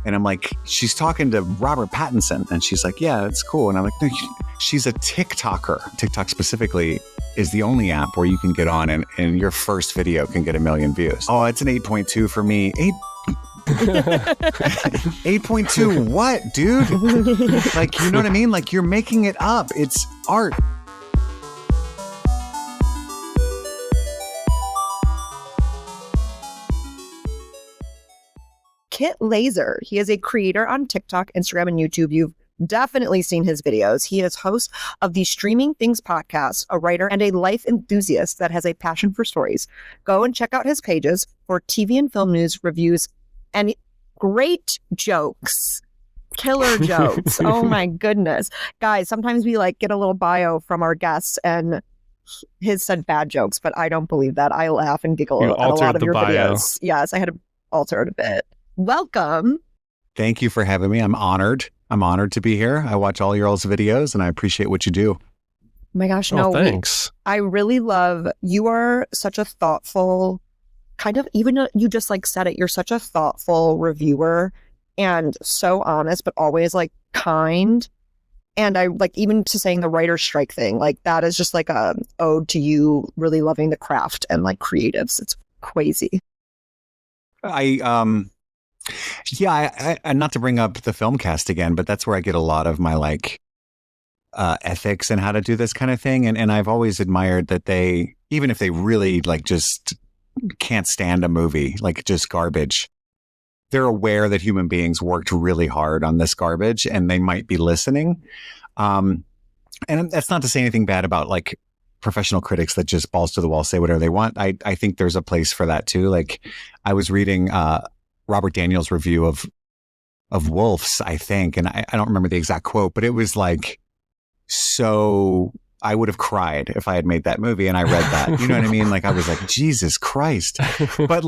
And I'm like, she's talking to Robert Pattinson. And she's like, yeah, it's cool. And I'm like, no, she's a TikToker. TikTok specifically is the only app where you can get on and your first video can get 1 million views. Oh, it's an 8.2 for me. 8.2 what, dude? Like, you know what I mean? Like, you're making it up. It's art. Lazer. He is a creator on TikTok, Instagram, and YouTube. You've definitely seen his videos. He is host of the Streaming Things podcast, a writer and a life enthusiast that has a passion for stories. Go and check out his pages for TV and film news, reviews, and great jokes. Killer jokes. Oh my goodness. Guys, sometimes we get a little bio from our guests, and his said bad jokes, but I don't believe that. I laugh and giggle at a lot of your videos. Yes, I had to alter it a bit. Welcome. Thank you for having me. I'm honored. I'm honored to be here. I watch all your all's videos and I appreciate what you do. Oh my gosh, no. Thanks. I really love, you are such a thoughtful, kind of, even though you just said it, you're such a thoughtful reviewer and so honest, but always kind. And I even to saying the writer's strike thing, that is just a ode to you really loving the craft and creatives. It's crazy. I not to bring up the film cast again, but that's where I get a lot of my ethics and how to do this kind of thing. And I've always admired that they, even if they really just can't stand a movie, just garbage, they're aware that human beings worked really hard on this garbage and they might be listening. And that's not to say anything bad about professional critics that just balls to the wall, say whatever they want. I think there's a place for that too. I was reading, Robert Daniels' review of Wolves, I think, and I don't remember the exact quote, but it was so I would have cried if I had made that movie and I read that. You know what I mean? I was like, Jesus Christ. But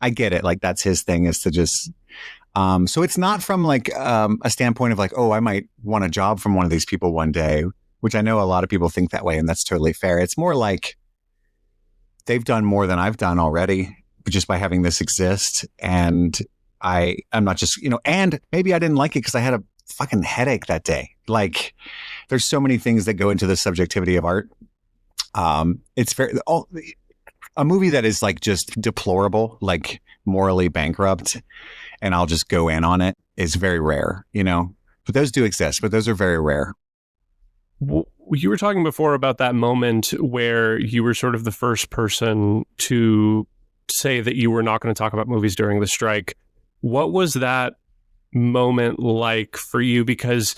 I get it. That's his thing, is to just so it's not from a standpoint of oh, I might want a job from one of these people one day, which I know a lot of people think that way, and that's totally fair. It's more they've done more than I've done already, just by having this exist. And I'm not just, and maybe I didn't like it because I had a fucking headache that day. There's so many things that go into the subjectivity of art. It's a movie that is just deplorable, morally bankrupt, and I'll just go in on it, is very rare, but those do exist, but those are very rare. You were talking before about that moment where you were sort of the first person to say that you were not going to talk about movies during the strike. What was that moment like for you? Because,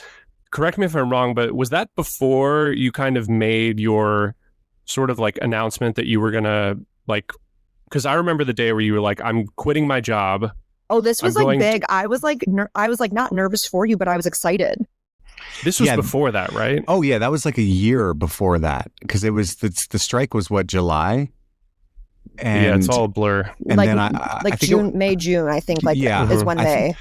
correct me if I'm wrong, but was that before you kind of made your sort of announcement that you were going to because I remember the day where you were I'm quitting my job. Oh, this was big. I was not nervous for you, but I was excited. This was before that, right? Oh yeah. That was a year before that. Cause it was, the strike was July? And, yeah, it's all a blur. And then I think June, May, June, I think is when I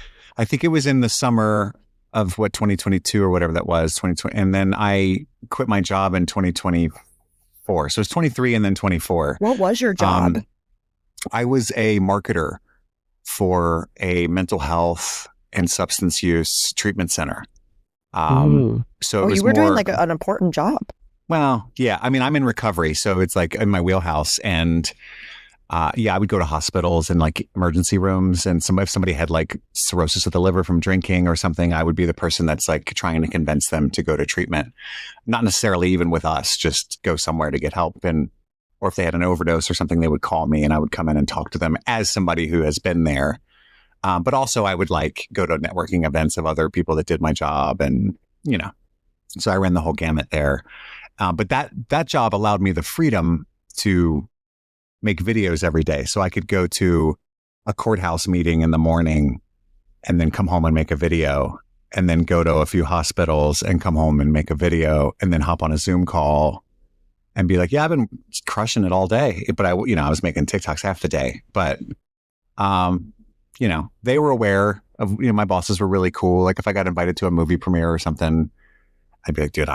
think it was in the summer of 2022 or whatever that was, 2020. And then I quit my job in 2024. So it's 23 and then 24. What was your job? I was a marketer for a mental health and substance use treatment center. So it was you were doing an important job. Well, yeah. I mean, I'm in recovery, so it's in my wheelhouse. And I would go to hospitals and emergency rooms. And if somebody had cirrhosis of the liver from drinking or something, I would be the person that's trying to convince them to go to treatment. Not necessarily even with us, just go somewhere to get help. Or if they had an overdose or something, they would call me and I would come in and talk to them as somebody who has been there. But also I would go to networking events of other people that did my job. And, so I ran the whole gamut there. But that job allowed me the freedom to make videos every day. So I could go to a courthouse meeting in the morning and then come home and make a video, and then go to a few hospitals and come home and make a video, and then hop on a Zoom call and be like, yeah, I've been crushing it all day. But I was making TikToks half the day. But, they were aware of, my bosses were really cool. If I got invited to a movie premiere or something, I'd be like, dude,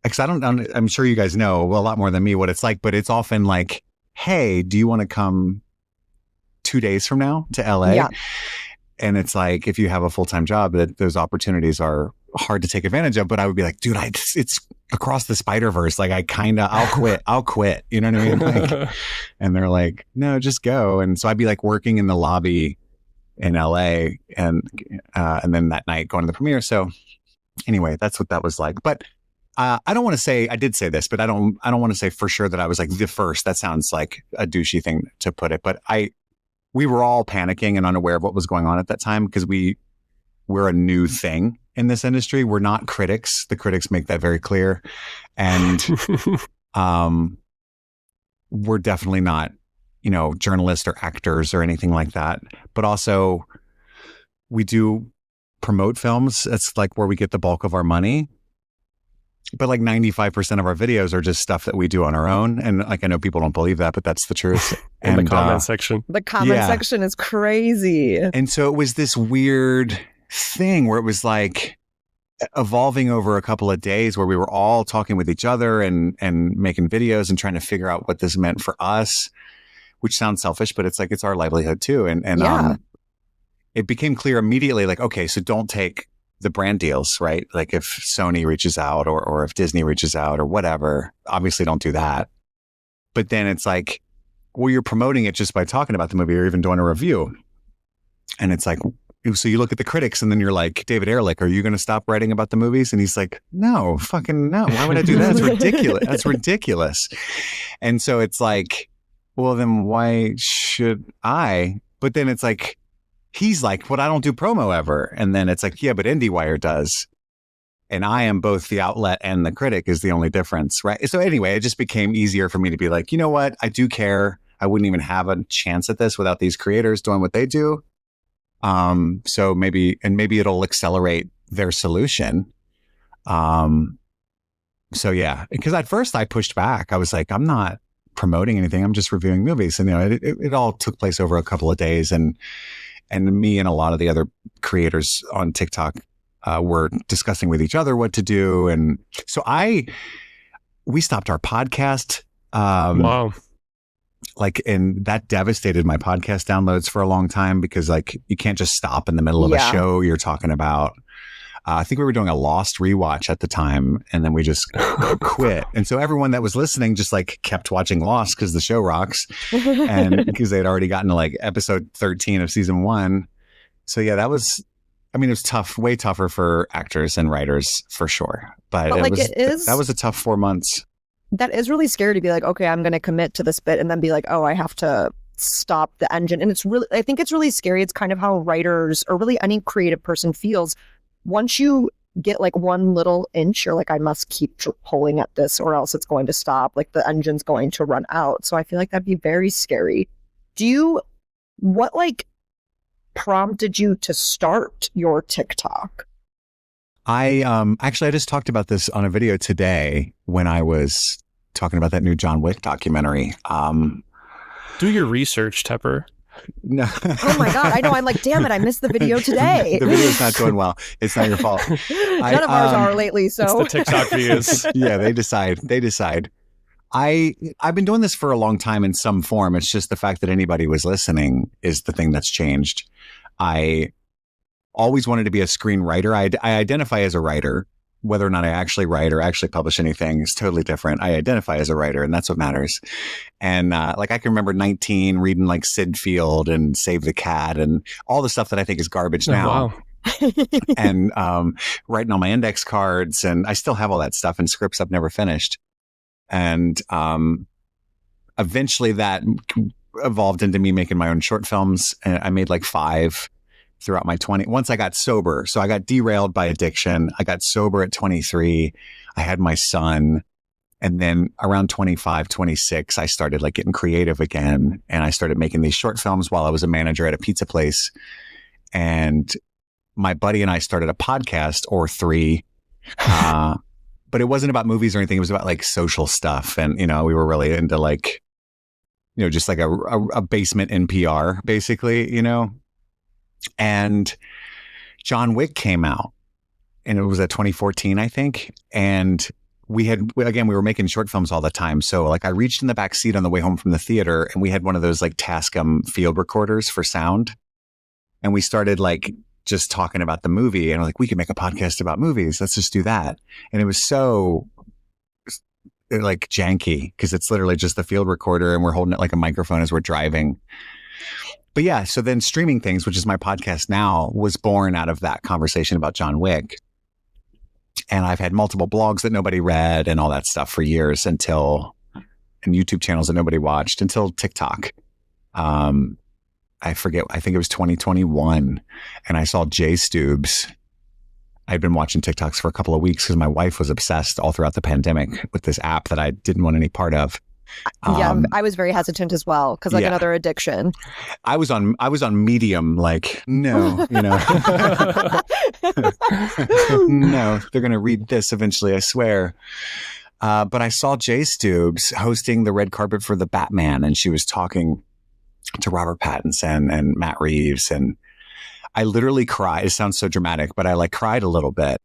because I'm sure you guys know a lot more than me what it's like, but it's often hey, do you want to come 2 days from now to LA? Yeah. And it's like, if you have a full-time job, that those opportunities are hard to take advantage of. But I would be like, dude, it's across the Spider-Verse. Like I'll quit. You know what I mean? Like, and they're like, no, just go. And so I'd be like working in the lobby in LA and then that night going to the premiere. So anyway, that's what that was like. But I don't want to say, I did say this, but I don't want to say for sure that I was like the first. That sounds like a douchey thing to put it, but we were all panicking and unaware of what was going on at that time because we're a new thing in this industry. We're not critics. The critics make that very clear. And we're definitely not, journalists or actors or anything like that. But also we do promote films. That's like where we get the bulk of our money. But like 95% of our videos are just stuff that we do on our own. And like, I know people don't believe that, but that's the truth. In the comment section. The comment section is crazy. And so it was this weird thing where it was like evolving over a couple of days where we were all talking with each other and making videos and trying to figure out what this meant for us, which sounds selfish, but it's like, it's our livelihood too. And it became clear immediately, like, okay, so don't take the brand deals, right? Like if Sony reaches out or if Disney reaches out or whatever, obviously don't do that. But then it's like, well, you're promoting it just by talking about the movie or even doing a review. And it's like, so you look at the critics and then you're like, David Ehrlich, are you going to stop writing about the movies? And he's like, no, fucking no. Why would I do that? That's ridiculous. That's ridiculous. And so it's like, well, then why should I? But then it's like, he's like, well, I don't do promo ever. And then it's like, yeah, but IndieWire does. And I am both the outlet and the critic is the only difference, right? So anyway, it just became easier for me to be like, you know what? I do care. I wouldn't even have a chance at this without these creators doing what they do. So maybe it'll accelerate their solution. So yeah, because at first I pushed back. I was like, I'm not promoting anything. I'm just reviewing movies. And it all took place over a couple of days. And me and a lot of the other creators on TikTok were discussing with each other what to do. And so we stopped our podcast. Wow. And that devastated my podcast downloads for a long time because like you can't just stop in the middle of a show you're talking about. I think we were doing a Lost rewatch at the time and then we just quit. And so everyone that was listening just like kept watching Lost because the show rocks and because they'd already gotten to like episode 13 of season 1. So yeah, it was tough, way tougher for actors and writers for sure. But that was a tough 4 months. That is really scary to be like, okay, I'm going to commit to this bit and then be like, oh, I have to stop the engine. And I think it's really scary. It's kind of how writers or really any creative person feels. Once you get like one little inch, you're like, I must keep pulling at this or else it's going to stop. Like the engine's going to run out. So I feel like that'd be very scary. What like prompted you to start your TikTok? I just talked about this on a video today when I was talking about that new John Wick documentary. Do your research, Tepper. No. Oh my God. I know. I'm like, damn it. I missed the video today. The video's not doing well. It's not your fault. None of ours are lately. So it's the TikTok views. Yeah, they decide. I've been doing this for a long time in some form. It's just the fact that anybody was listening is the thing that's changed. I always wanted to be a screenwriter. I identify as a writer. Whether or not I actually write or actually publish anything is totally different. I identify as a writer and that's what matters. And like I can remember 19 reading like Sid Field and Save the Cat and all the stuff that I think is garbage now. Wow. And writing on my index cards. And I still have all that stuff and scripts I've never finished. And eventually that evolved into me making my own short films. And I made like 5 throughout my 20s. Once I got sober. So I got derailed by addiction. I got sober at 23. I had my son. And then around 25, 26, I started like getting creative again. And I started making these short films while I was a manager at a pizza place. And my buddy and I started a podcast or 3. But it wasn't about movies or anything. It was about like social stuff. And, we were really into like, just like a basement NPR basically, And John Wick came out and it was at 2014, I think. And we were making short films all the time. So like I reached in the back seat on the way home from the theater and we had one of those like Tascam field recorders for sound. And we started like just talking about the movie, and we're like, we could make a podcast about movies. Let's just do that. And it was so like janky because it's literally just the field recorder and we're holding it like a microphone as we're driving. But yeah, so then Streaming Things, which is my podcast now, was born out of that conversation about John Wick. And I've had multiple blogs that nobody read and all that stuff for years and YouTube channels that nobody watched until TikTok. I forget, I think it was 2021. And I saw Jay Stubes. I'd been watching TikToks for a couple of weeks because my wife was obsessed all throughout the pandemic with this app that I didn't want any part of. I was very hesitant as well because another addiction. I was on Medium, like, no, no, they're going to read this eventually, I swear. But I saw Jay Stubes hosting the red carpet for the Batman, and she was talking to Robert Pattinson and Matt Reeves, and I literally cried. It sounds so dramatic, but I like cried a little bit.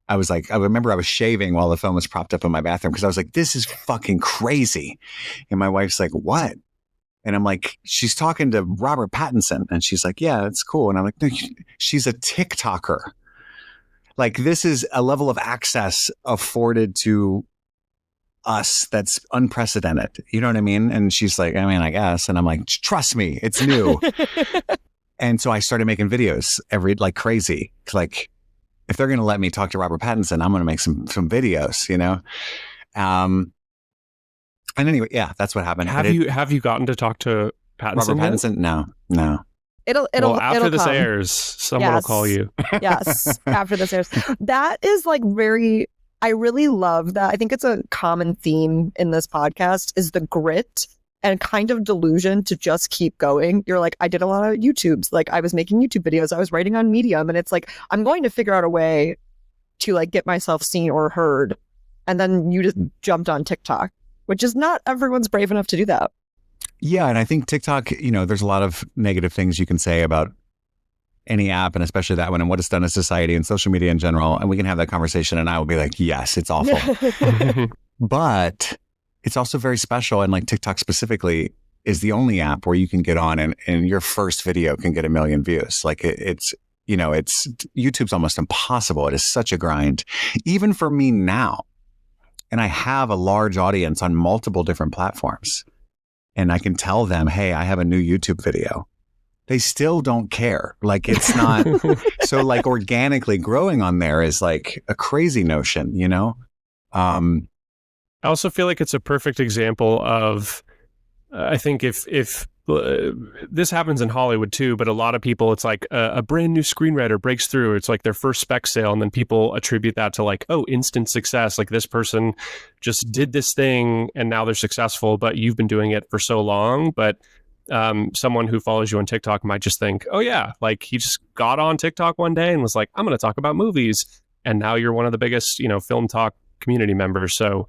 I remember I was shaving while the film was propped up in my bathroom because I was like, this is fucking crazy. And my wife's like, what? And I'm like, she's talking to Robert Pattinson. And she's like, yeah, it's cool. And I'm like, no, she's a TikToker. Like, this is a level of access afforded to us that's unprecedented. You know what I mean? And she's like, I mean, I guess. And I'm like, trust me, it's new. And so I started making videos like crazy. Like, if they're going to let me talk to Robert Pattinson, I'm going to make some videos, you know? And anyway, yeah, that's what happened. Have you gotten to talk to Pattinson? Robert Pattinson? No. It'll after this come. airs, someone will call you. Yes, after this airs. That is like I really love that. I think it's a common theme in this podcast is the grit and kind of delusion to just keep going. You're like, I did a lot of YouTubes. Like, I was making YouTube videos. I was writing on Medium. And it's like, I'm going to figure out a way to like get myself seen or heard. And then you just jumped on TikTok, which is not everyone's brave enough to do that. Yeah. And I think TikTok, you know, there's a lot of negative things you can say about any app, and especially that one, and what it's done to society and social media in general. And we can have that conversation and I will be like, yes, it's awful. But it's also very special. And like TikTok specifically is the only app where you can get on and your first video can get 1 million views. Like it's YouTube's almost impossible. It is such a grind, even for me now. And I have a large audience on multiple different platforms, and I can tell them, hey, I have a new YouTube video. They still don't care. Like, it's not so like organically growing on there is like a crazy notion, you know? I also feel like it's a perfect example of, I think if this happens in Hollywood too, but a lot of people, it's like a brand new screenwriter breaks through. It's like their first spec sale. And then people attribute that to like, oh, instant success. Like, this person just did this thing and now they're successful, but you've been doing it for so long. But someone who follows you on TikTok might just think, oh yeah, like he just got on TikTok one day and was like, I'm going to talk about movies. And now you're one of the biggest, Film Talk community members. So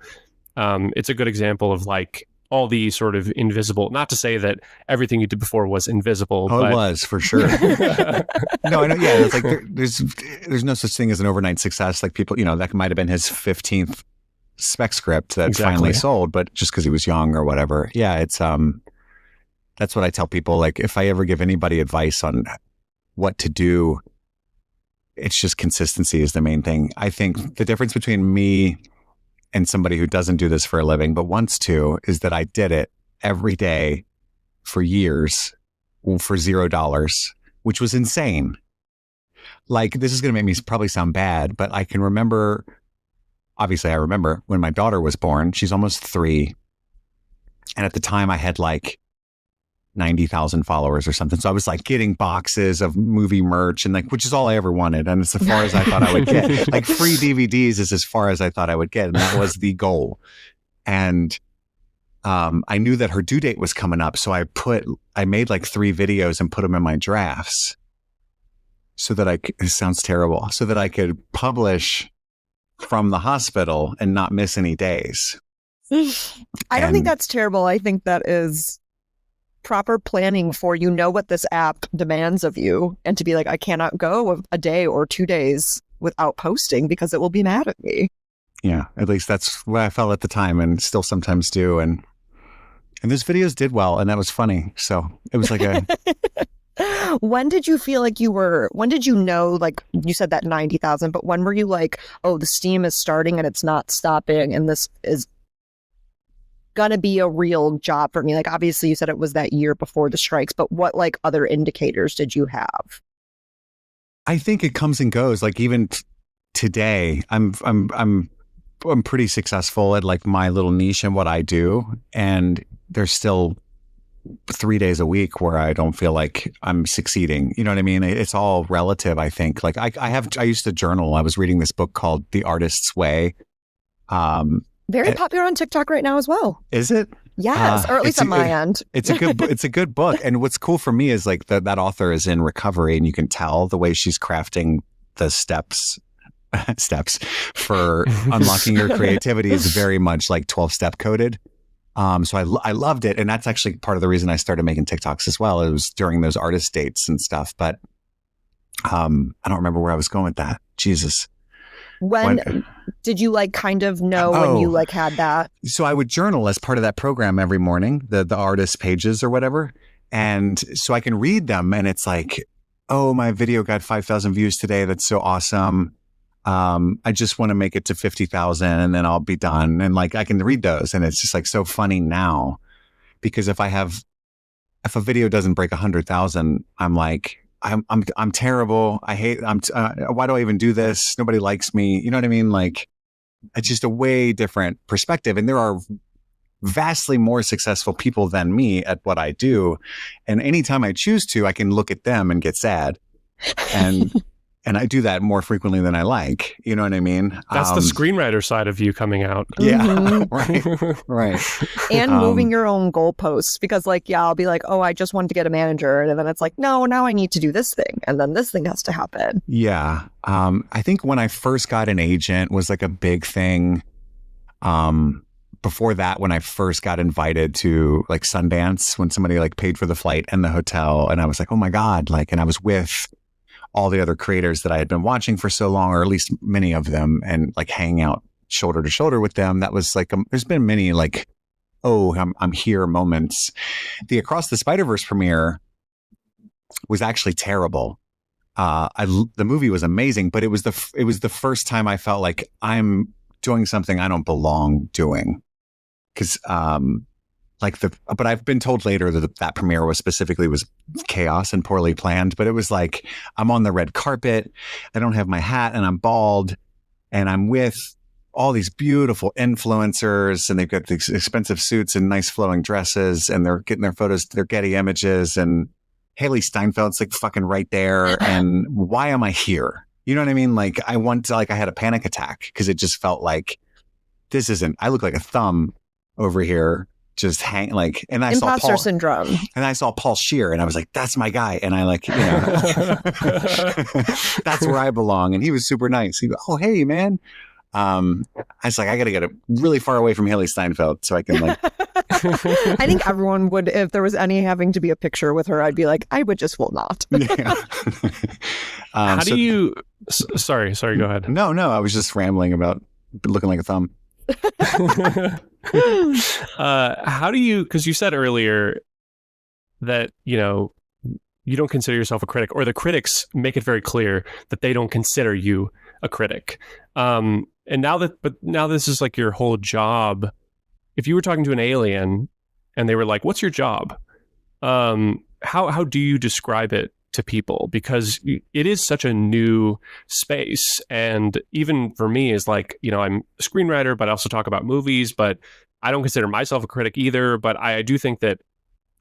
it's a good example of like all the sort of invisible, not to say that everything you did before was invisible. Oh, but... it was for sure. No, I know. Yeah. It's like, there's no such thing as an overnight success. Like, people, that might have been his 15th spec script that finally sold, but just because he was young or whatever. Yeah. It's, that's what I tell people. Like, if I ever give anybody advice on what to do, it's just consistency is the main thing. I think the difference between me and somebody who doesn't do this for a living, but wants to, is that I did it every day for years for $0, which was insane. Like, this is going to make me probably sound bad, but I can remember, obviously I remember when my daughter was born. She's almost 3. And at the time I had like 90,000 followers or something. So I was like getting boxes of movie merch and like, which is all I ever wanted. And it's as far as I thought I would get. Like, free DVDs is as far as I thought I would get. And that was the goal. And I knew that her due date was coming up. So I made like 3 videos and put them in my drafts so that it sounds terrible, so that I could publish from the hospital and not miss any days. I don't think that's terrible. I think that is proper planning for, what this app demands of you, and to be like, I cannot go a day or 2 days without posting because it will be mad at me. Yeah, at least that's what I felt at the time, and still sometimes do. And those videos did well, and that was funny. So it was like When did you feel like when did you know, like you said that 90,000, but when were you like, oh, the steam is starting and it's not stopping and this is gonna be a real job for me? Like, obviously you said it was that year before the strikes, but what like other indicators did you have? I think it comes and goes. Like even today, I'm pretty successful at like my little niche and what I do. And there's still 3 days a week where I don't feel like I'm succeeding. You know what I mean? It's all relative, I think. Like I used to journal. I was reading this book called The Artist's Way. Very popular on TikTok right now as well. Is it? Yes, or at least on my end. It's a good book. And what's cool for me is like that author is in recovery, and you can tell the way she's crafting the steps for unlocking your creativity is very much like 12-step coded. So I loved it. And that's actually part of the reason I started making TikToks as well. It was during those artist dates and stuff. But I don't remember where I was going with that. Jesus. When did you like kind of know when you like had that? So I would journal as part of that program every morning, the artist pages or whatever. And so I can read them and it's like, oh, my video got 5,000 views today. That's so awesome. I just want to make it to 50,000 and then I'll be done. And like, I can read those and it's just like so funny now because if a video doesn't break 100,000, I'm like, I'm terrible. Why do I even do this? Nobody likes me. You know what I mean? Like it's just a way different perspective. And there are vastly more successful people than me at what I do. And anytime I choose to, I can look at them and get sad. And And I do that more frequently than I like. You know what I mean? That's the screenwriter side of you coming out. Yeah, Mhm. right. And moving your own goalposts because, like, yeah, I'll be like, oh, I just wanted to get a manager. And then it's like, no, now I need to do this thing. And then this thing has to happen. Yeah. I think when I first got an agent was like a big thing. Before that, when I first got invited to like Sundance, when somebody like paid for the flight and the hotel, and I was like, oh my God, like, and I was with all the other creators that I had been watching for so long, or at least many of them, and like hanging out shoulder to shoulder with them. That was like, there's been many like, oh, I'm here moments. The Across the Spider-Verse premiere was actually terrible. The movie was amazing, but it was the first time I felt like I'm doing something I don't belong doing. Cause, but I've been told later that premiere was chaos and poorly planned, but it was like, I'm on the red carpet. I don't have my hat and I'm bald and I'm with all these beautiful influencers and they've got these expensive suits and nice flowing dresses and they're getting their photos, their Getty images, and Haley Steinfeld's like fucking right there. And why am I here? You know what I mean? Like I had a panic attack because it just felt like I look like a thumb over here. Just hang like, and I Imposter saw Paul syndrome. And I saw Paul Scheer, and I was like, "That's my guy." And I like, that's where I belong. And he was super nice. He goes, "Oh, hey, man." I was like, I got to get really far away from Haley Steinfeld so I can like. I think everyone would, if there was any having to be a picture with her, I'd be like, I would just will not. Yeah. How do you? Sorry, go ahead. No, I was just rambling about looking like a thumb. How do you, because you said earlier that you don't consider yourself a critic, or the critics make it very clear that they don't consider you a critic, and now this is like your whole job. If you were talking to an alien and they were like, what's your job, how do you describe it to people? Because it is such a new space. And even for me is like, I'm a screenwriter, but I also talk about movies, but I don't consider myself a critic either. But I do think that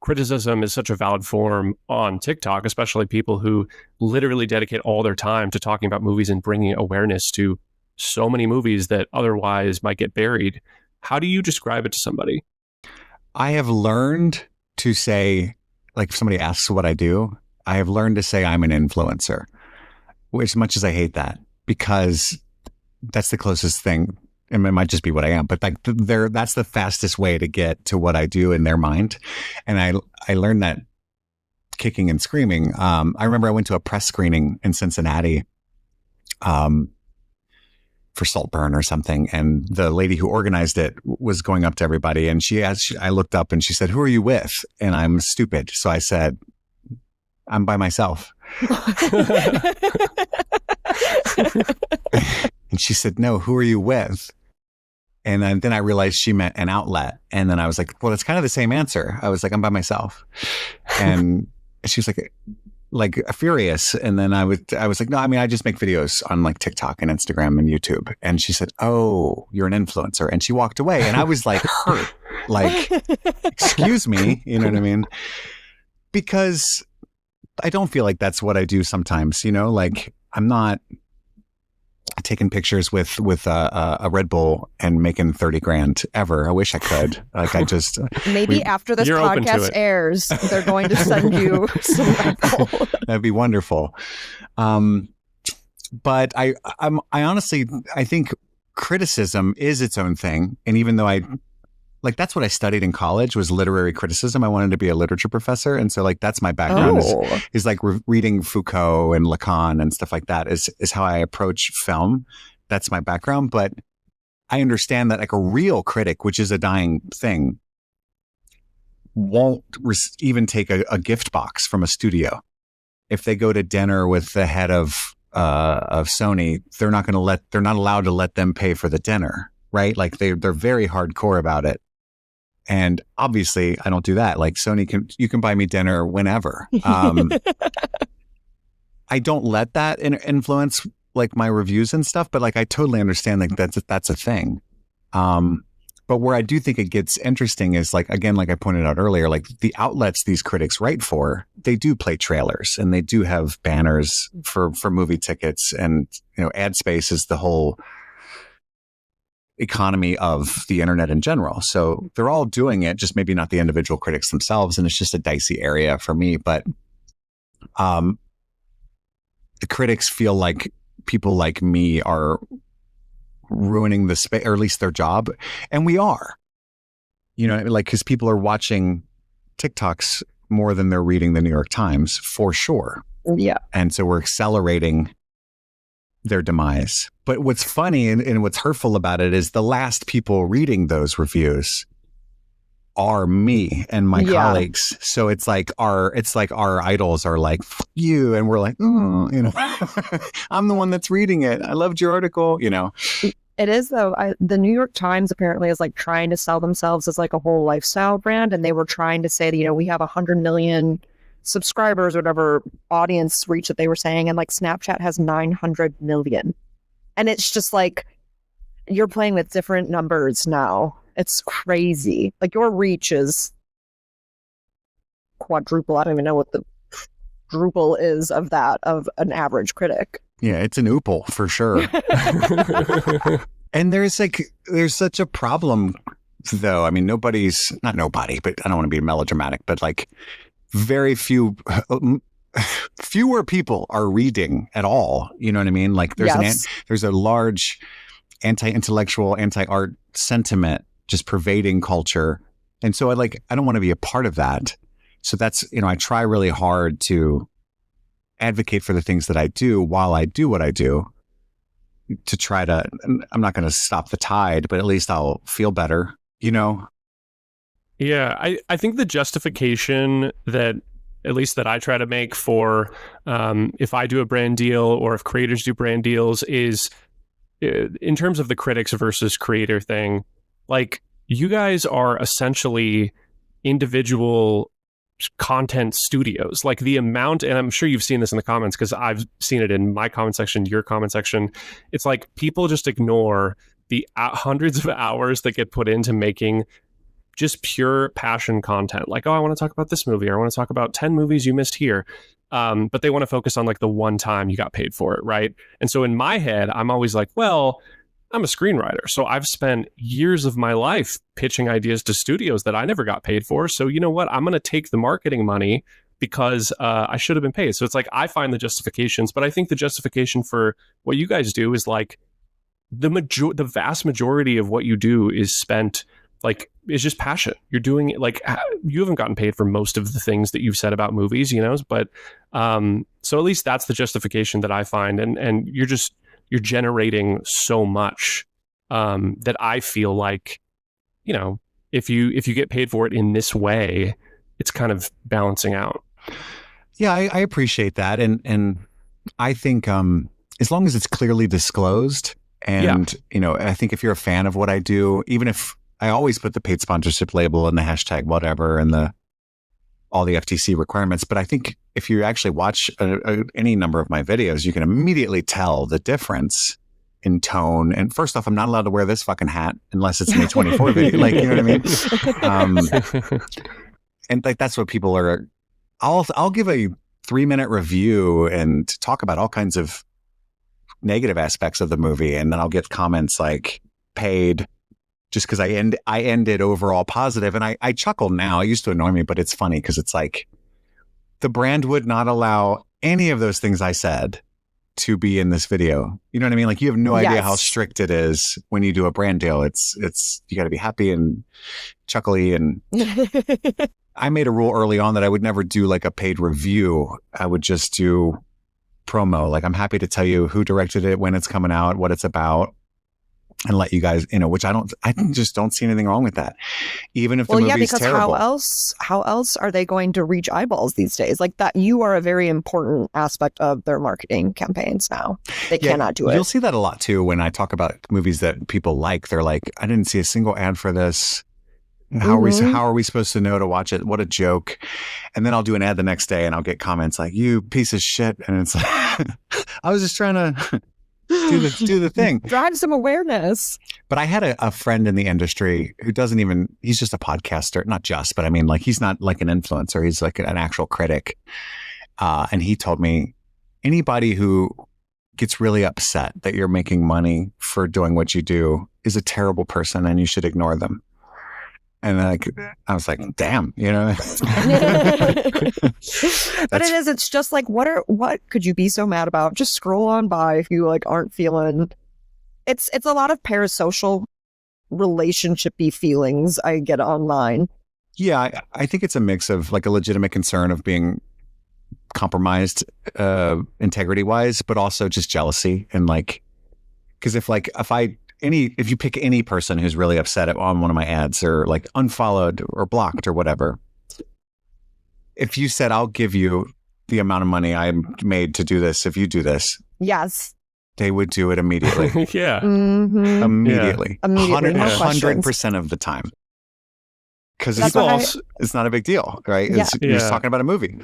criticism is such a valid form on TikTok, especially people who literally dedicate all their time to talking about movies and bringing awareness to so many movies that otherwise might get buried. How do you describe it to somebody? I have learned to say, like, if somebody asks what I do, I have learned to say I'm an influencer, as much as I hate that, because that's the closest thing. And it might just be what I am, but like that's the fastest way to get to what I do in their mind. And I learned that kicking and screaming. I remember I went to a press screening in Cincinnati for Saltburn or something. And the lady who organized it was going up to everybody. And I looked up and she said, "Who are you with?" And I'm stupid. So I said, I'm by myself. And she said, no, who are you with? And then I realized she meant an outlet. And then I was like, well, it's kind of the same answer. I was like, I'm by myself. And she was like furious. And then I was like, no, I mean, I just make videos on like TikTok and Instagram and YouTube. And she said, oh, you're an influencer. And she walked away. And I was like hurt, like, excuse me. You know what I mean? Because I don't feel like that's what I do sometimes, you know, like I'm not taking pictures with a Red Bull and making 30 grand ever. I wish I could. Like I just maybe after this podcast airs, they're going to send you some Red Bull. That'd be wonderful. But I honestly, I think criticism is its own thing. And even though that's what I studied in college was literary criticism. I wanted to be a literature professor. And so like, that's my background is like reading Foucault and Lacan and stuff like that is how I approach film. That's my background. But I understand that like a real critic, which is a dying thing, won't even take a gift box from a studio. If they go to dinner with the head of Sony, they're not allowed to let them pay for the dinner. Right. Like they're very hardcore about it. And obviously I don't do that. Like Sony you can buy me dinner whenever. I don't let that influence like my reviews and stuff, but like, I totally understand like that's a thing. But where I do think it gets interesting is like, again, like I pointed out earlier, like the outlets these critics write for, they do play trailers and they do have banners for movie tickets, and, you know, ad space is the whole economy of the internet in general. So they're all doing it, just maybe not the individual critics themselves. And it's just a dicey area for me. But the critics feel like people like me are ruining the space, or at least their job. And we are, you know, like, because people are watching TikToks more than they're reading the New York Times for sure. Yeah. And so we're accelerating their demise. But what's funny and what's hurtful about it is the last people reading those reviews are me and my colleagues. So it's like our idols are like, fuck you. And we're like, oh, you know, I'm the one that's reading it. I loved your article, you know. It is though. The New York Times apparently is like trying to sell themselves as like a whole lifestyle brand. And they were trying to say that, you know, we have 100 million subscribers or whatever audience reach that they were saying, and like Snapchat has 900 million, and it's just like you're playing with different numbers now. It's crazy. Like your reach is quadruple. I don't even know what the quadruple is of that of an average critic. Yeah, it's an oople for sure. And there's such a problem though. I mean, not nobody, but I don't want to be melodramatic, but like very fewer people are reading at all. You know what I mean? Like there's a large anti-intellectual, anti-art sentiment just pervading culture. And so I don't want to be a part of that. So that's, you know, I try really hard to advocate for the things that I do while I do what I do, to try to, I'm not going to stop the tide, but at least I'll feel better, you know? Yeah, I think the justification that, at least that I try to make for if I do a brand deal or if creators do brand deals, is in terms of the critics versus creator thing, like you guys are essentially individual content studios. Like the amount, and I'm sure you've seen this in the comments because I've seen it in my comment section, your comment section. It's like people just ignore the hundreds of hours that get put into making just pure passion content. Like, oh, I want to talk about this movie, or I want to talk about 10 movies you missed here. But they want to focus on like the one time you got paid for it, right? And so in my head, I'm always like, well, I'm a screenwriter, so I've spent years of my life pitching ideas to studios that I never got paid for. So you know what? I'm going to take the marketing money because I should have been paid. So it's like, I find the justifications, but I think the justification for what you guys do is like the vast majority of what you do is spent like, it's just passion. You're doing it like, you haven't gotten paid for most of the things that you've said about movies, you know, but so at least that's the justification that I find. And you're generating so much that I feel like, you know, if you get paid for it in this way, it's kind of balancing out. Yeah, I appreciate that. And I think as long as it's clearly disclosed and, I think if you're a fan of what I do, even if I always put the paid sponsorship label and the hashtag whatever and all the FTC requirements. But I think if you actually watch any number of my videos, you can immediately tell the difference in tone. And first off, I'm not allowed to wear this fucking hat unless it's an A24 video. Like, you know what I mean? And like, that's what people are. I'll give a 3-minute review and talk about all kinds of negative aspects of the movie. And then I'll get comments like paid just because I ended overall positive. And I chuckle now. It used to annoy me, but it's funny because it's like the brand would not allow any of those things I said to be in this video. You know what I mean? Like you have no idea how strict it is when you do a brand deal. It's you got to be happy and chuckly. And I made a rule early on that I would never do like a paid review. I would just do promo. Like I'm happy to tell you who directed it, when it's coming out, what it's about, and let you guys, which I just don't see anything wrong with that. Even if the movie's terrible. How else are they going to reach eyeballs these days? Like that, you are a very important aspect of their marketing campaigns now. They cannot do it. You'll see that a lot too when I talk about movies that people like. They're like, I didn't see a single ad for this. How are we supposed to know to watch it? What a joke. And then I'll do an ad the next day and I'll get comments like, you piece of shit. And it's like, I was just trying to do the thing. Drive some awareness. But I had a friend in the industry who he's just a podcaster, not just, but I mean, like, he's not like an influencer. He's like an actual critic. And he told me anybody who gets really upset that you're making money for doing what you do is a terrible person and you should ignore them. And I was like, damn, But it's just like, what could you be so mad about? Just scroll on by if you like aren't feeling. It's a lot of parasocial relationship-y feelings I get online. Yeah, I think it's a mix of like a legitimate concern of being compromised integrity-wise, but also just jealousy and like, because if you pick any person who's really upset on one of my ads or like unfollowed or blocked or whatever, if you said, I'll give you the amount of money I made to do this, if you do this. Yes. They would do it immediately. Yeah. Mm-hmm. Immediately. Yeah. 100% of the time. Because it's not a big deal, right? Yeah. You're just talking about a movie.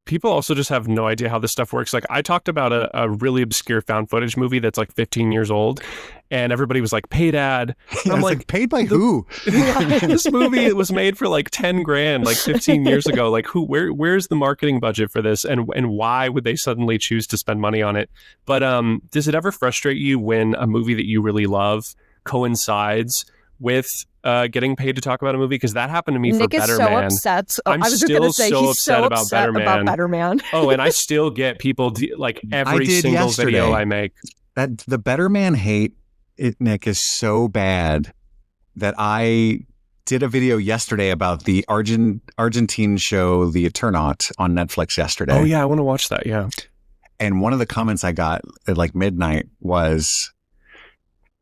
People also just have no idea how this stuff works. Like I talked about a really obscure found footage movie that's like 15 years old and everybody was like paid ad. And I'm like, paid by who? This movie was made for like 10 grand, like 15 years ago. Like where's the marketing budget for this? And why would they suddenly choose to spend money on it? But does it ever frustrate you when a movie that you really love coincides with getting paid to talk about a movie? Because that happened to me for Better Man. Nick is so upset. I'm still so upset about Better Man. Oh, and I still get people like every single video I make. That the Better Man hate, Nick, is so bad that I did a video yesterday about the Argentine show The Eternaut on Netflix yesterday. Oh yeah, I want to watch that. Yeah. And one of the comments I got at like midnight was,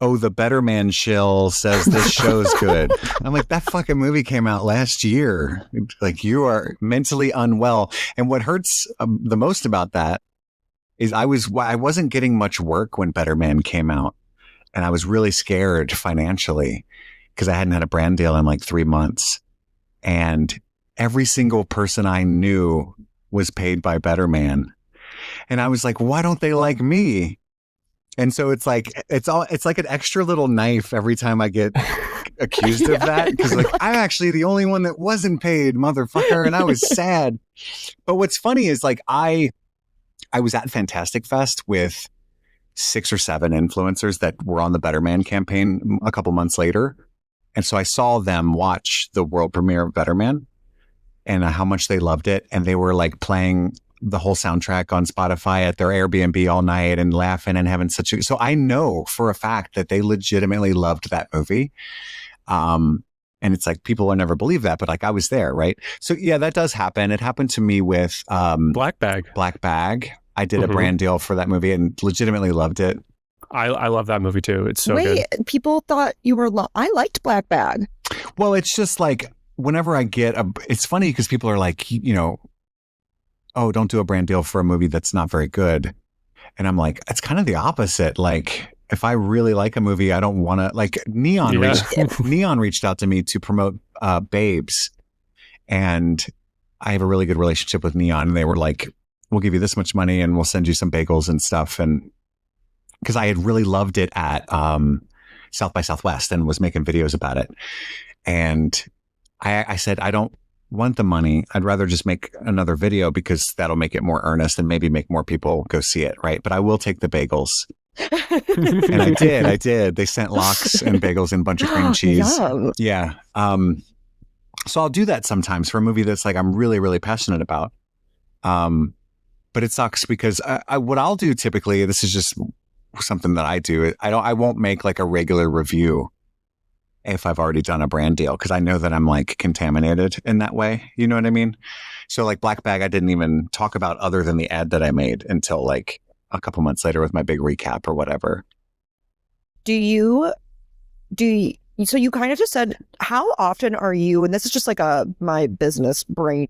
oh, the Better Man shill says this show's good. I'm like, that fucking movie came out last year. Like, you are mentally unwell. And what hurts the most about that is I wasn't getting much work when Better Man came out. And I was really scared financially because I hadn't had a brand deal in like 3 months. And every single person I knew was paid by Better Man. And I was like, why don't they like me? And so it's like an extra little knife every time I get accused of that. Because like, I'm actually the only one that wasn't paid, motherfucker. And I was sad. But what's funny is like, I was at Fantastic Fest with 6 or 7 influencers that were on the Better Man campaign a couple months later. And so I saw them watch the world premiere of Better Man and how much they loved it. And they were like playing the whole soundtrack on Spotify at their Airbnb all night and laughing and having so I know for a fact that they legitimately loved that movie. And it's like, people will never believe that, but like I was there. Right. So yeah, that does happen. It happened to me with, Black Bag. I did a brand deal for that movie and legitimately loved it. I love that movie too. It's so good. People thought you were, I liked Black Bag. Well, it's just like, whenever I get it's funny because people are like, oh, don't do a brand deal for a movie that's not very good. And I'm like, it's kind of the opposite. Like, if I really like a movie, I don't want to, like, Neon reached out to me to promote Babes. And I have a really good relationship with Neon. And they were like, we'll give you this much money and we'll send you some bagels and stuff. And because I had really loved it at South by Southwest and was making videos about it. And I said, I don't want the money. I'd rather just make another video because that'll make it more earnest and maybe make more people go see it. Right. But I will take the bagels. And I did. They sent lox and bagels and a bunch of cream cheese. Yum. Yeah. So I'll do that sometimes for a movie that's like I'm really, really passionate about. But it sucks because what I'll do typically, this is just something that I do. I won't make like a regular review if I've already done a brand deal because I know that I'm like contaminated in that way. You know what I mean? So like Black Bag, I didn't even talk about other than the ad that I made until like a couple months later with my big recap or whatever. So you kind of just said, how often are you, and this is just like my business brain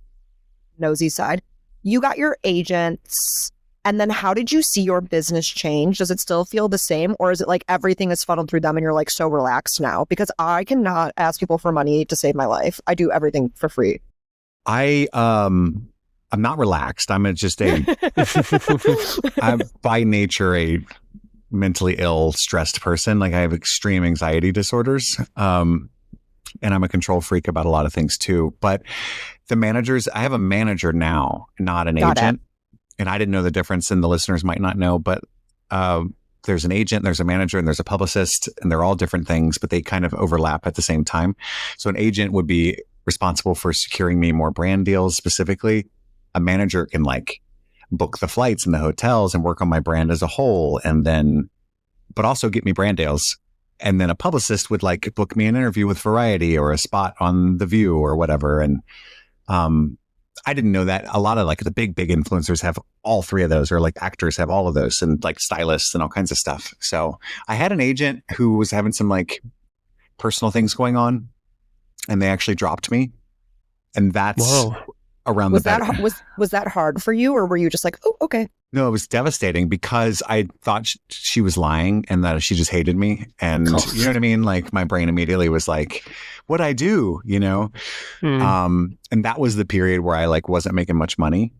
nosy side, you got your agents, and then how did you see your business change? Does it still feel the same, or is it like everything is funneled through them and you're like so relaxed now? Because I cannot ask people for money to save my life. I do everything for free. I'm not relaxed. I'm by nature a mentally ill, stressed person. Like I have extreme anxiety disorders. And I'm a control freak about a lot of things too. But the managers, I have a manager now, not an agent. And I didn't know the difference, and the listeners might not know, but there's an agent, there's a manager, and there's a publicist, and they're all different things, but they kind of overlap at the same time. So an agent would be responsible for securing me more brand deals specifically. A manager can like book the flights and the hotels and work on my brand as a whole, and then, but also get me brand deals. And then a publicist would like book me an interview with Variety or a spot on The View or whatever. And I didn't know that a lot of like the big influencers have all three of those, or like actors have all of those, and like stylists and all kinds of stuff. So I had an agent who was having some like personal things going on, and they actually dropped me. And that's around was that hard for you, or were you just like, oh, okay? No, it was devastating because I thought she was lying and that she just hated me. And you know what I mean? Like my brain immediately was like, what'd I do? You know? And that was the period where I like wasn't making much money.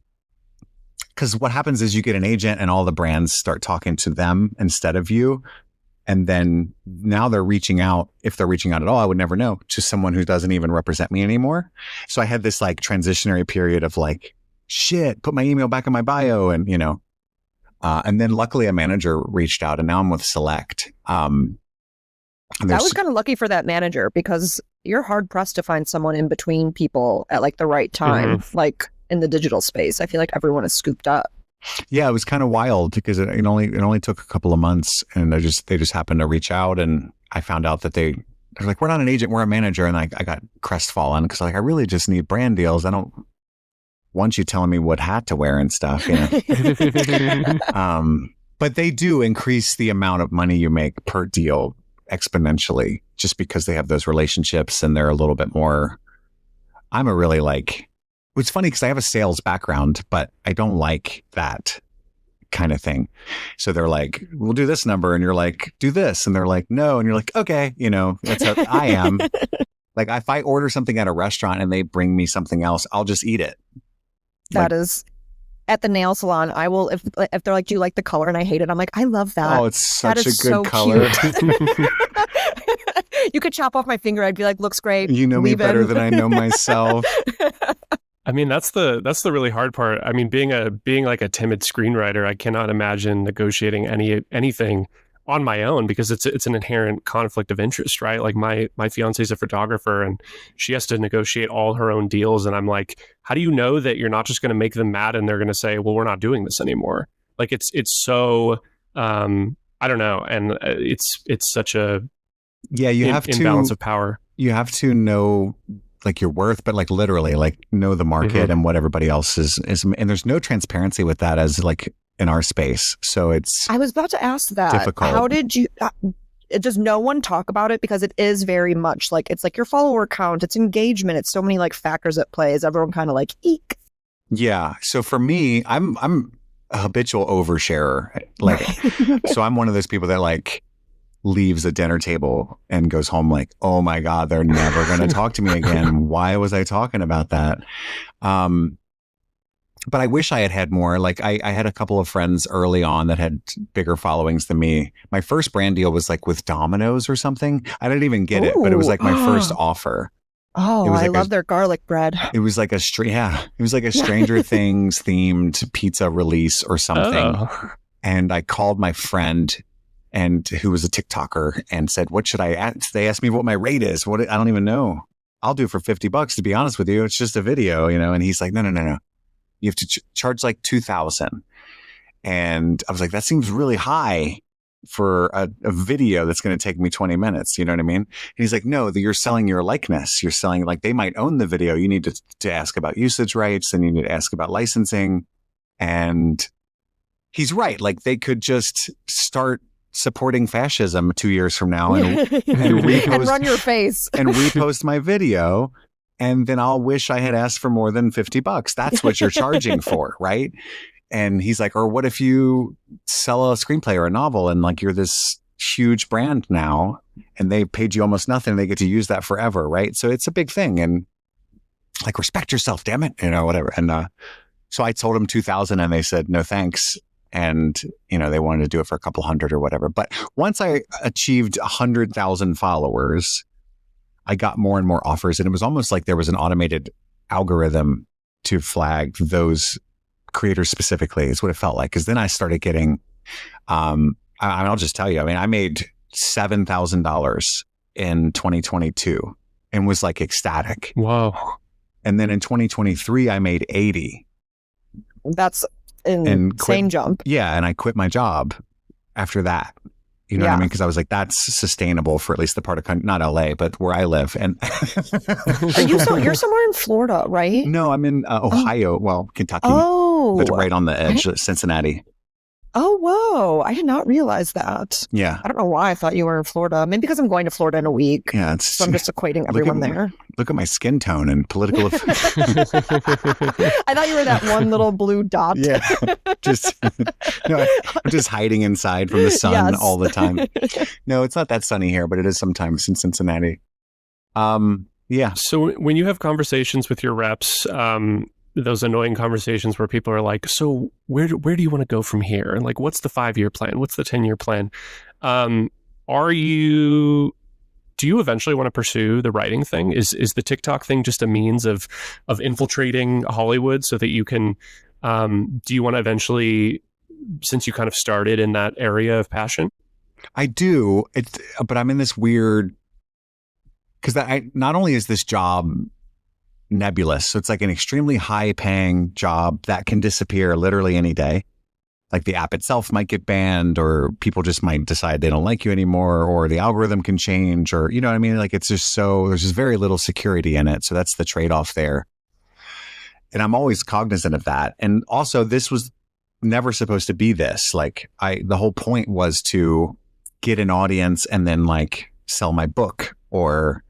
Because what happens is you get an agent and all the brands start talking to them instead of you. And then now they're reaching out, if they're reaching out at all, I would never know, to someone who doesn't even represent me anymore. So I had this like transitionary period of like, shit, put my email back in my bio, and you know, and then luckily a manager reached out, and now I'm with Select. I was kind of lucky for that manager, because you're hard pressed to find someone in between people at like the right time, like in the digital space. I feel like everyone is scooped up. Yeah, it was kind of wild because it only took a couple of months, and they just happened to reach out, and I found out that they're like, we're not an agent, we're a manager, and I got crestfallen because like I really just need brand deals. I don't want you telling me what hat to wear and stuff, you know. But they do increase the amount of money you make per deal exponentially, just because they have those relationships and they're a little bit more. I'm a really like. It's funny because I have a sales background, but I don't like that kind of thing. So they're like, we'll do this number. And you're like, do this. And they're like, no. And you're like, okay, you know, that's how I am. Like if I order something at a restaurant and they bring me something else, I'll just eat it. That is at the nail salon. I will, if they're like, do you like the color? And I hate it, I'm like, I love that. Oh, it's such a good so color. You could chop off my finger. I'd be like, looks great. You know me better than I know myself. I mean, that's the really hard part. I mean, being like a timid screenwriter, I cannot imagine negotiating anything on my own, because it's an inherent conflict of interest, right? Like my fiance is a photographer, and she has to negotiate all her own deals, and I'm like, how do you know that you're not just going to make them mad and they're going to say, well, we're not doing this anymore? Like it's so I don't know, and it's such a you have to imbalance of power. You have to know like your worth, but like literally like know the market and what everybody else is, and there's no transparency with that as like in our space. So it's, I was about to ask that. Difficult. How did you, does no one talk about it? Because it is very much like, it's like your follower count, it's engagement, it's so many like factors at play. Is everyone kind of like, eek? Yeah. So for me, I'm a habitual oversharer. Like, so I'm one of those people that like leaves a dinner table and goes home like, oh my God, they're never going to talk to me again. Why was I talking about that? Um, but I wish I had had more. Like I had a couple of friends early on that had bigger followings than me. My first brand deal was like with Domino's or something. I didn't even get it, but it was Ooh. like my first offer. It Oh, was I like love their garlic bread. it was like it was like a Stranger Things themed pizza release or something. Oh. And I called my friend and who was a TikToker and said, what should I ask? They asked me what my rate is. What I don't even know. I'll do it for $50 to be honest with you. It's just a video, you know? And he's like, no. You have to charge like 2,000. And I was like, that seems really high for a video that's going to take me 20 minutes. You know what I mean? And he's like, no, you're selling your likeness. You're selling like they might own the video. You need to ask about usage rights and you need to ask about licensing. And he's right. Like they could just start supporting fascism 2 years from now and repost and run your face and repost my video. And then I'll wish I had asked for more than $50. That's what you're charging for, right? And he's like, or what if you sell a screenplay or a novel and like you're this huge brand now and they paid you almost nothing. They get to use that forever, right? So it's a big thing. And like, respect yourself, damn it, you know, whatever. And so I told him 2,000 and they said, no, thanks. And, you know, they wanted to do it for a couple hundred or whatever. But once I achieved 100,000 followers, I got more and more offers. And it was almost like there was an automated algorithm to flag those creators specifically is what it felt like. Because then I started getting, I'll just tell you, I mean, I made $7,000 in 2022 and was like ecstatic. Wow. And then in 2023, I made 80. That's an insane jump. Yeah. And I quit my job after that. You know what I mean? Because I was like, that's sustainable for at least the part of country, not LA, but where I live. And you're somewhere in Florida, right? No, I'm in Ohio. Well, Kentucky. Oh, but right on the edge of Cincinnati. Oh, whoa. I did not realize that. Yeah. I don't know why I thought you were in Florida. Maybe because I'm going to Florida in a week. Yeah. So I'm just equating everyone there. Look at my skin tone and political. I thought you were that one little blue dot. Yeah. I'm just hiding inside from the sun all the time. No, it's not that sunny here, but it is sometimes in Cincinnati. Yeah. So when you have conversations with your reps, those annoying conversations where people are like, so where do you want to go from here? And like, what's the 5-year plan? What's the 10-year plan? Do you eventually want to pursue the writing thing? Is the TikTok thing just a means of infiltrating Hollywood so that you can, do you want to eventually, since you kind of started in that area of passion? I do. But I'm in this weird, because not only is this job nebulous. So it's like an extremely high paying job that can disappear literally any day. Like the app itself might get banned or people just might decide they don't like you anymore or the algorithm can change or, you know what I mean? Like it's just there's just very little security in it. So that's the trade-off there. And I'm always cognizant of that. And also this was never supposed to be this. Like the whole point was to get an audience and then like sell my book or,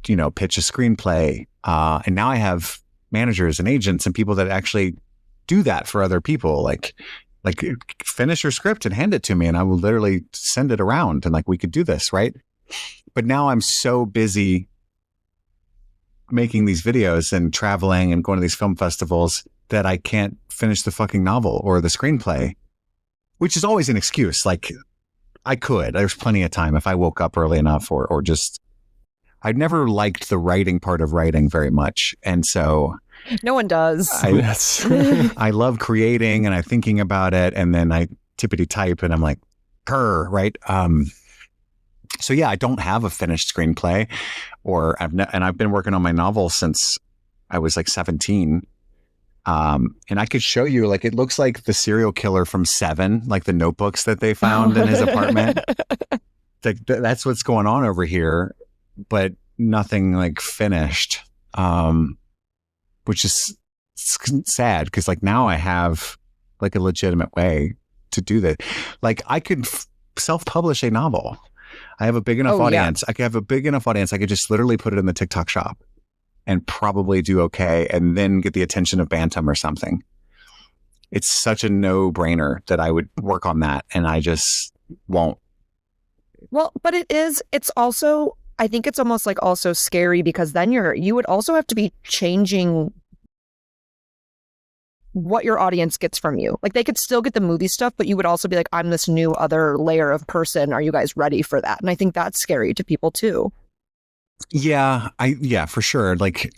you know, pitch a screenplay. And now I have managers and agents and people that actually do that for other people. Like finish your script and hand it to me and I will literally send it around and like, we could do this. Right. But now I'm so busy making these videos and traveling and going to these film festivals that I can't finish the fucking novel or the screenplay, which is always an excuse. Like there's plenty of time if I woke up early enough or just, I'd never liked the writing part of writing very much. And so no one does. I love creating and I'm thinking about it. And then I tippity type and I'm like, right. So yeah, I don't have a finished screenplay and I've been working on my novel since I was like 17. And I could show you, like, it looks like the serial killer from Seven, like the notebooks that they found in his apartment. Like that's what's going on over here. But nothing like finished, which is sad because like now I have like a legitimate way to do that. Like I could self-publish a novel. I have a big enough audience. Yeah. I could have a big enough audience. I could just literally put it in the TikTok shop and probably do okay and then get the attention of Bantam or something. It's such a no-brainer that I would work on that, and I just won't. Well, but it's also, I think it's almost like also scary because then you would also have to be changing what your audience gets from you. Like they could still get the movie stuff, but you would also be like, I'm this new other layer of person. Are you guys ready for that? And I think that's scary to people too. Yeah, for sure. Like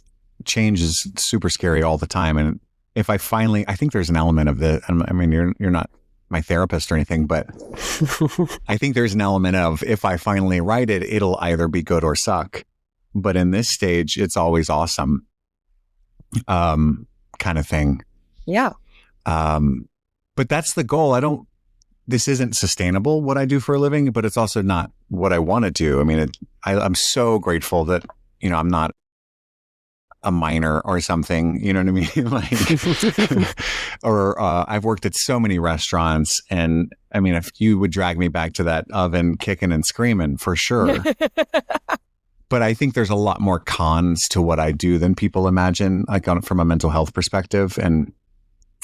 change is super scary all the time. And if I think there's an element of the, I mean, you're not my therapist or anything, but I think there's an element of if I finally write it, it'll either be good or suck. But in this stage, it's always awesome. Kind of thing. Yeah. But that's the goal. This isn't sustainable what I do for a living, but it's also not what I want to do. I mean, I'm so grateful that, I'm not a minor or something, you know what I mean? Like, or I've worked at so many restaurants, and I mean, if you would drag me back to that oven kicking and screaming for sure. But I think there's a lot more cons to what I do than people imagine, like from a mental health perspective. And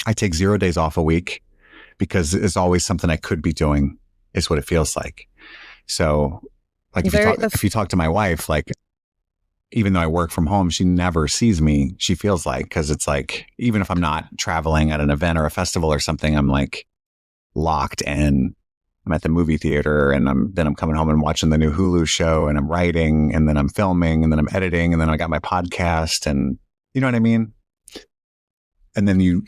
I take 0 days off a week because it's always something I could be doing, is what it feels like. So like if you talk to my wife, like, even though I work from home, she never sees me, she feels like, because it's like, even if I'm not traveling at an event or a festival or something, I'm like locked in. I'm at the movie theater, and I'm coming home and watching the new Hulu show, and I'm writing, and then I'm filming, and then I'm editing, and then I got my podcast, and you know what I mean? And then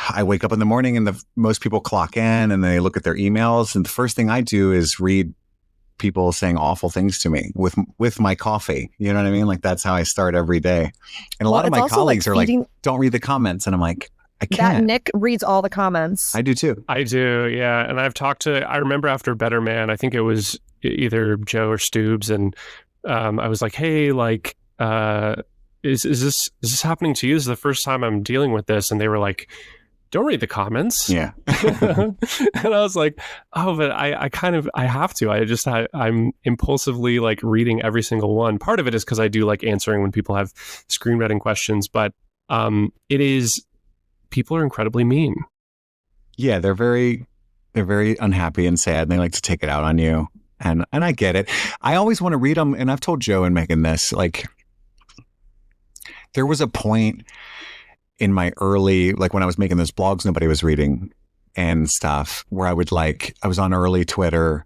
I wake up in the morning, and most people clock in and they look at their emails, and the first thing I do is read people saying awful things to me with my coffee. You know what I mean? Like that's how I start every day. And a lot of my colleagues are like, don't read the comments. And I'm like, I can't. That Nick reads all the comments. I do too. I do. Yeah. And I remember after Better Man, I think it was either Joe or Stoobs. And I was like, hey, like, is this happening to you? This is the first time I'm dealing with this. And they were like, don't read the comments. Yeah. And I was like, oh, but I have to. I'm impulsively like reading every single one. Part of it is because I do like answering when people have screenwriting questions, but people are incredibly mean. Yeah, they're very unhappy and sad, and they like to take it out on you. And I get it. I always want to read them, and I've told Joe and Megan this, like there was a point in my early, like when I was making those blogs nobody was reading and stuff, where I was on early Twitter,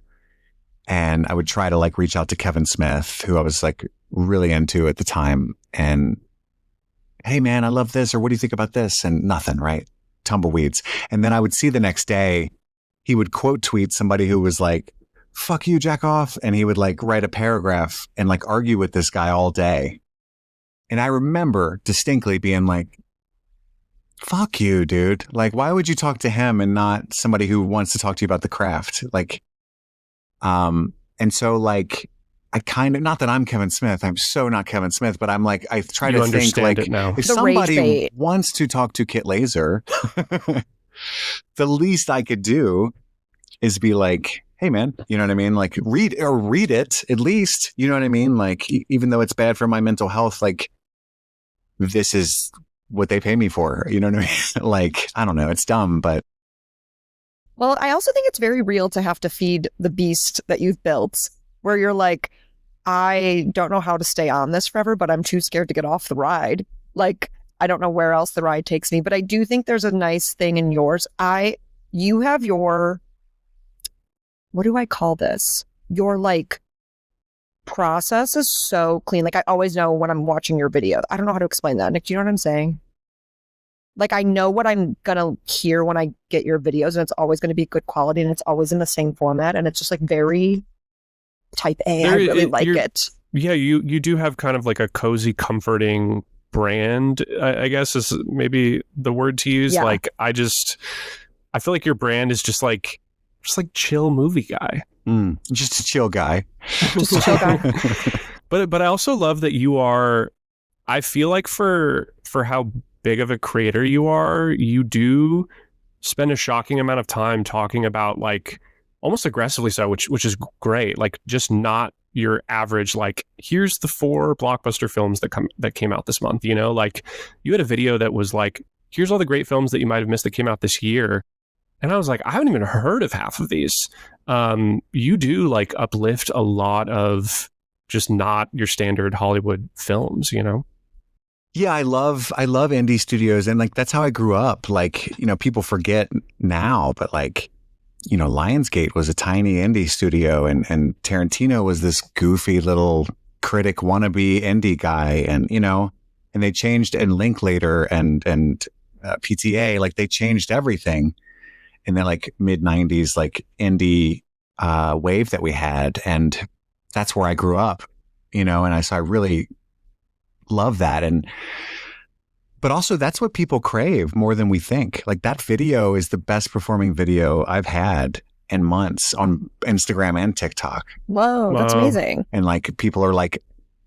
and I would try to like reach out to Kevin Smith, who I was like really into at the time, and hey man, I love this, or what do you think about this? And nothing, right? Tumbleweeds. And then I would see the next day, he would quote tweet somebody who was like, fuck you, jack off. And he would like write a paragraph and like argue with this guy all day. And I remember distinctly being like, fuck you, dude. Like, why would you talk to him and not somebody who wants to talk to you about the craft? Like, and so like, I kind of, not that I'm Kevin Smith, I'm so not Kevin Smith, but I'm like, I try to think like, if somebody wants to talk to Kit Lazer, the least I could do is be like, hey man, you know what I mean? Like read it at least, you know what I mean? Like, even though it's bad for my mental health, like this is what they pay me for, you know what I mean? Like, I don't know, it's dumb, but. Well, I also think it's very real to have to feed the beast that you've built, where you're like, I don't know how to stay on this forever, but I'm too scared to get off the ride. Like, I don't know where else the ride takes me, but I do think there's a nice thing in yours. You have your, what do I call this? Your like process is so clean. Like I always know when I'm watching your video. I don't know how to explain that. Nick, do you know what I'm saying? Like I know what I'm going to hear when I get your videos, and it's always going to be good quality, and it's always in the same format, and it's just like very type A. I really like it. Yeah, you do have kind of like a cozy, comforting brand, I guess is maybe the word to use. Yeah. Like I feel like your brand is just like chill movie guy. Just a chill guy. Just a chill guy. But I also love that you are, I feel like for how big of a creator you are, you do spend a shocking amount of time talking about like almost aggressively so, which is great. Like just not your average, like, here's the 4 blockbuster films that came out this month, you know? Like, you had a video that was like, here's all the great films that you might have missed that came out this year. And I was like, I haven't even heard of half of these. You do like uplift a lot of just not your standard Hollywood films, you know? Yeah, I love indie studios, and like that's how I grew up. Like, you know, people forget now, but like, you know, Lionsgate was a tiny indie studio, and Tarantino was this goofy little critic wannabe indie guy, and you know, and they changed, and Linklater and PTA, like they changed everything in the like mid 90s, like indie wave that we had, and that's where I grew up, you know, and I really love that. But also that's what people crave more than we think. Like that video is the best performing video I've had in months on Instagram and TikTok. Whoa, that's amazing. And like people are like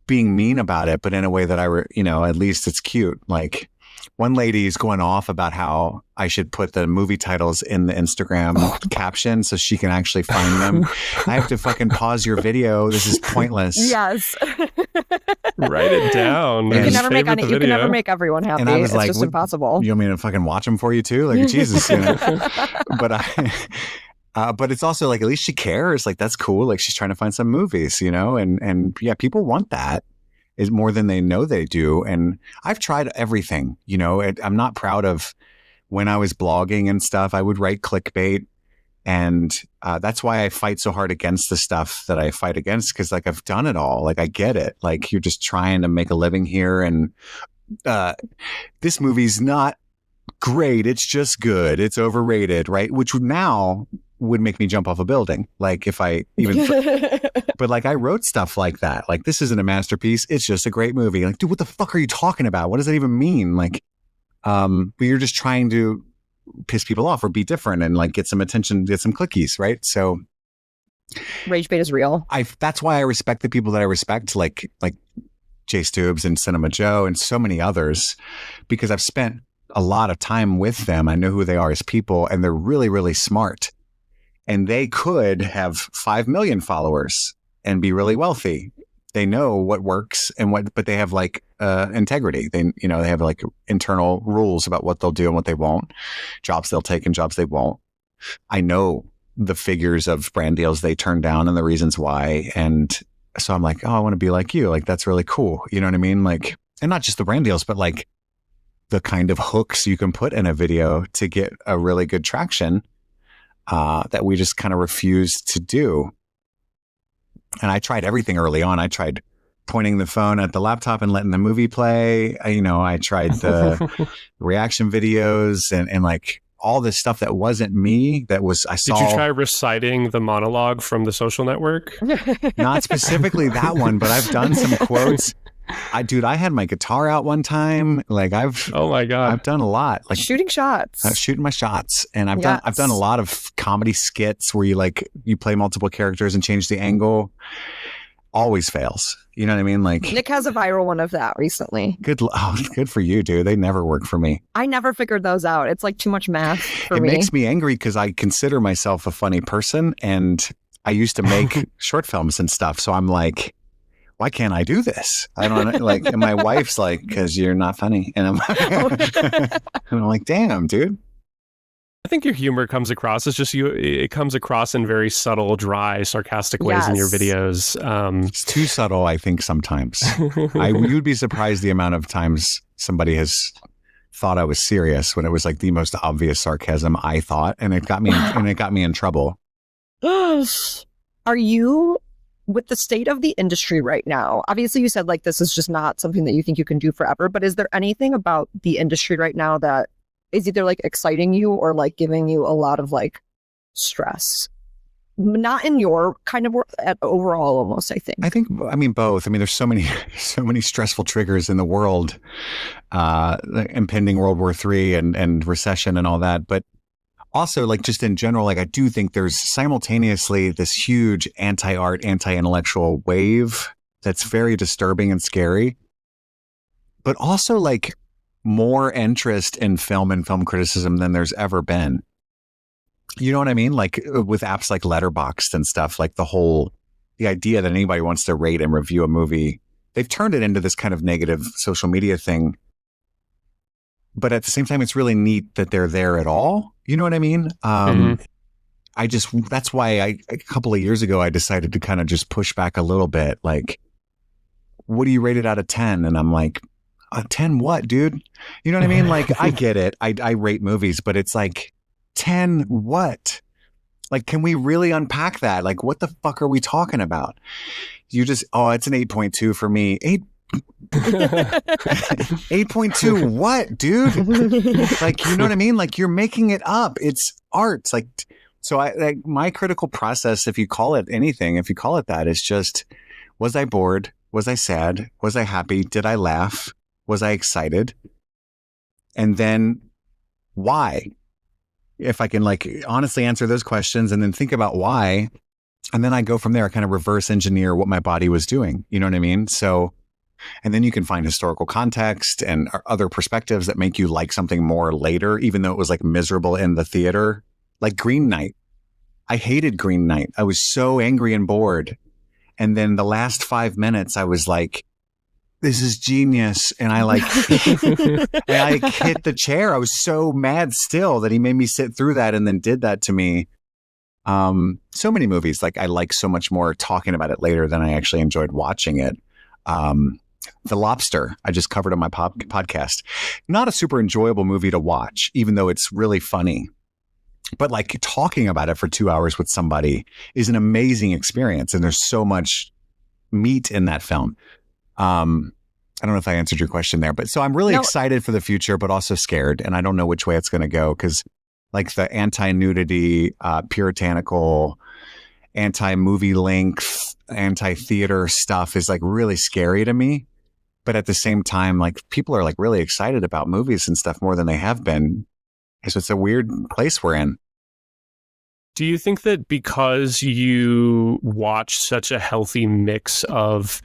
being mean about it, but in a way that you know, at least it's cute. Like one lady is going off about how I should put the movie titles in the Instagram caption so she can actually find them. I have to fucking pause your video. This is pointless. Yes. Write it down. You can never make everyone happy. And I was it's like, just impossible. You want me to fucking watch them for you too? Like, Jesus, you know? But it's also like, at least she cares. Like, that's cool. Like, she's trying to find some movies, you know? And yeah, people want that. Is more than they know they do. And I've tried everything, you know. I'm not proud of when I was blogging and stuff. I would write clickbait, and that's why I fight so hard against the stuff that I fight against, because like I've done it all. Like I get it. Like you're just trying to make a living here, and this movie's not great. It's just good. It's overrated, right? Which now would make me jump off a building. Like if I even, but like I wrote stuff like that. Like this isn't a masterpiece. It's just a great movie. Like, dude, what the fuck are you talking about? What does that even mean? Like, but you're just trying to piss people off or be different and like get some attention, get some clickies, right? So rage bait is real. That's why I respect the people that I respect, like Jay Stubbs and Cinema Joe and so many others, because I've spent a lot of time with them. I know who they are as people, and they're really, really smart. And they could have 5 million followers and be really wealthy. They know what works and but they have like integrity. They have like internal rules about what they'll do and what they won't, jobs they'll take and jobs they won't. I know the figures of brand deals they turn down and the reasons why. And so I'm like, oh, I want to be like you. Like, that's really cool. You know what I mean? Like, and not just the brand deals, but like the kind of hooks you can put in a video to get a really good traction. That we just kind of refused to do. And I tried everything early on. I tried pointing the phone at the laptop and letting the movie play. I tried the reaction videos and like all this stuff that wasn't me. That was, I saw. Did you try reciting the monologue from The Social Network? Not specifically that one, but I've done some quotes. I had my guitar out one time. Like oh my God, I've done a lot. Like shooting shots. Shooting my shots. And I've done a lot of comedy skits where you play multiple characters and change the angle. Always fails. You know what I mean? Like Nick has a viral one of that recently. Good for you, dude. They never work for me. I never figured those out. It's like too much math for me. It makes me angry because I consider myself a funny person, and I used to make short films and stuff. So I'm like, why can't I do this? I don't like, and my wife's like, because you're not funny. And I'm like, damn, dude. I think your humor comes across as just it comes across in very subtle, dry, sarcastic ways in your videos. It's too subtle, I think, sometimes. You'd be surprised the amount of times somebody has thought I was serious when it was like the most obvious sarcasm, I thought, and it got me in trouble. Are you, with the state of the industry right now, obviously you said like this is just not something that you think you can do forever, but is there anything about the industry right now that is either like exciting you or like giving you a lot of like stress? Not in your kind of work, overall almost, I think. I mean both. I mean, there's so many stressful triggers in the world, impending World War III and recession and all that, but also, like, just in general, like, I do think there's simultaneously this huge anti-art, anti-intellectual wave that's very disturbing and scary, but also, like, more interest in film and film criticism than there's ever been. You know what I mean? Like, with apps like Letterboxd and stuff, like, the whole the idea that anybody wants to rate and review a movie, they've turned it into this kind of negative social media thing. But at the same time, it's really neat that they're there at all. You know what I mean? That's why a couple of years ago, I decided to kind of just push back a little bit. Like, what do you rate it out of 10? And I'm like, a 10 what, dude? You know what I mean? Like, I get it. I rate movies, but it's like 10 what? Like, can we really unpack that? Like, what the fuck are we talking about? You just, it's an 8.2 for me. 8.2 what, dude? Like, you know what I mean? Like, you're making it up. It's art. Like, so my critical process, if you call it anything, if you call it that, is just, was I bored? Was I sad? Was I happy? Did I laugh? Was I excited? And then why? If I can like honestly answer those questions and then think about why, and then I go from there, I kind of reverse engineer what my body was doing. You know what I mean? So, and then you can find historical context and other perspectives that make you like something more later, even though it was like miserable in the theater. Like Green Knight. I hated Green Knight. I was so angry and bored. And then the last 5 minutes, I was like, this is genius. And I like, and I hit the chair. I was so mad still that he made me sit through that and then did that to me. So many movies, like I like so much more talking about it later than I actually enjoyed watching it. The Lobster, I just covered on my podcast. Not a super enjoyable movie to watch, even though it's really funny. But like talking about it for 2 hours with somebody is an amazing experience. And there's so much meat in that film. I don't know if I answered your question there, but so I'm really excited for the future, but also scared. And I don't know which way it's going to go because like the anti-nudity, puritanical, anti-movie length, anti-theater stuff is like really scary to me. But at the same time, like people are like really excited about movies and stuff more than they have been. So it's a weird place we're in. Do you think that because you watch such a healthy mix of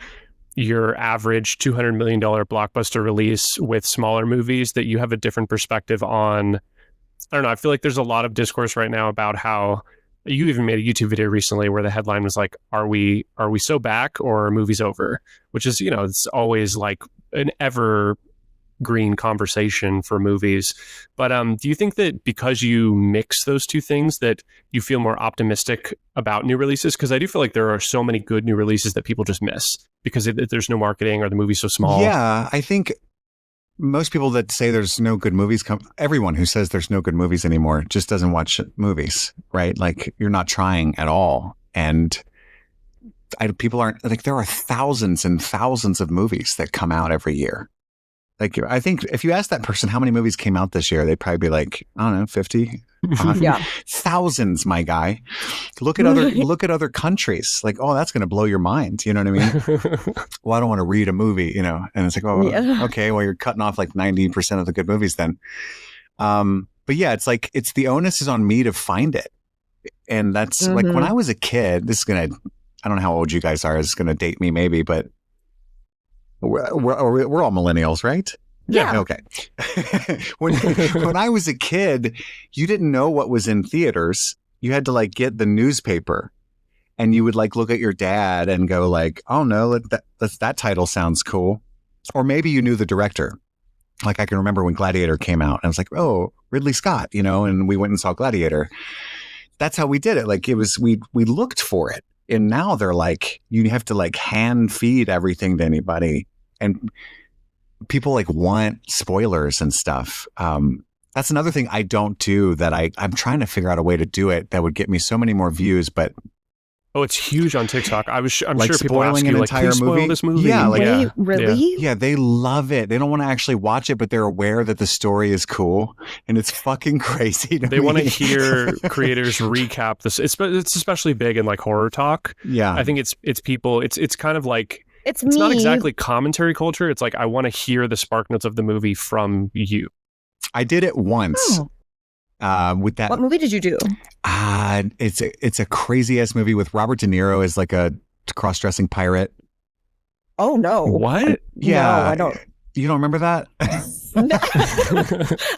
your average $200 million blockbuster release with smaller movies that you have a different perspective on? I don't know. I feel like there's a lot of discourse right now about how you even made a YouTube video recently where the headline was like, are we so back or are movies over? Which is, it's always like an evergreen conversation for movies. But do you think that because you mix those two things that you feel more optimistic about new releases? Because I do feel like there are so many good new releases that people just miss because there's no marketing or the movie's so small. Yeah, I think most people that say there's no good movies, everyone who says there's no good movies anymore just doesn't watch movies, right? Like you're not trying at all. And people aren't like, there are thousands and thousands of movies that come out every year. Like, I think if you ask that person how many movies came out this year, they'd probably be like, I don't know, 50. Yeah. Thousands, my guy. Look at other countries. Like, oh, that's going to blow your mind. You know what I mean? Well, I don't want to read a movie, and it's like, oh, yeah. Okay, well, you're cutting off like 90% of the good movies then. But yeah, it's like, the onus is on me to find it. And that's like when I was a kid, I don't know how old you guys are. It's going to date me maybe, but we're all millennials, right? Yeah. Okay. when I was a kid, you didn't know what was in theaters. You had to like get the newspaper and you would like look at your dad and go like, oh no, that title sounds cool. Or maybe you knew the director. Like I can remember when Gladiator came out and I was like, oh, Ridley Scott, and we went and saw Gladiator. That's how we did it. Like it was, we looked for it. And now they're like, you have to like hand feed everything to anybody. And people like want spoilers and stuff. That's another thing I don't do that I'm trying to figure out a way to do it that would get me so many more views, but oh, it's huge on TikTok. I'm like sure people ask spoiling you, an like, entire please spoil this movie. Yeah, like, wait, really? Yeah, they love it. They don't want to actually watch it, but they're aware that the story is cool, and it's fucking crazy. They want to hear creators recap this. It's especially big in like horror talk. Yeah, I think it's people. It's kind of like it's not exactly commentary culture. It's like I want to hear the spark notes of the movie from you. I did it once. Oh. With that, what movie did you do? It's a crazy ass movie with Robert De Niro as like a cross-dressing pirate. Oh no! What? Yeah, no, I don't. You don't remember that?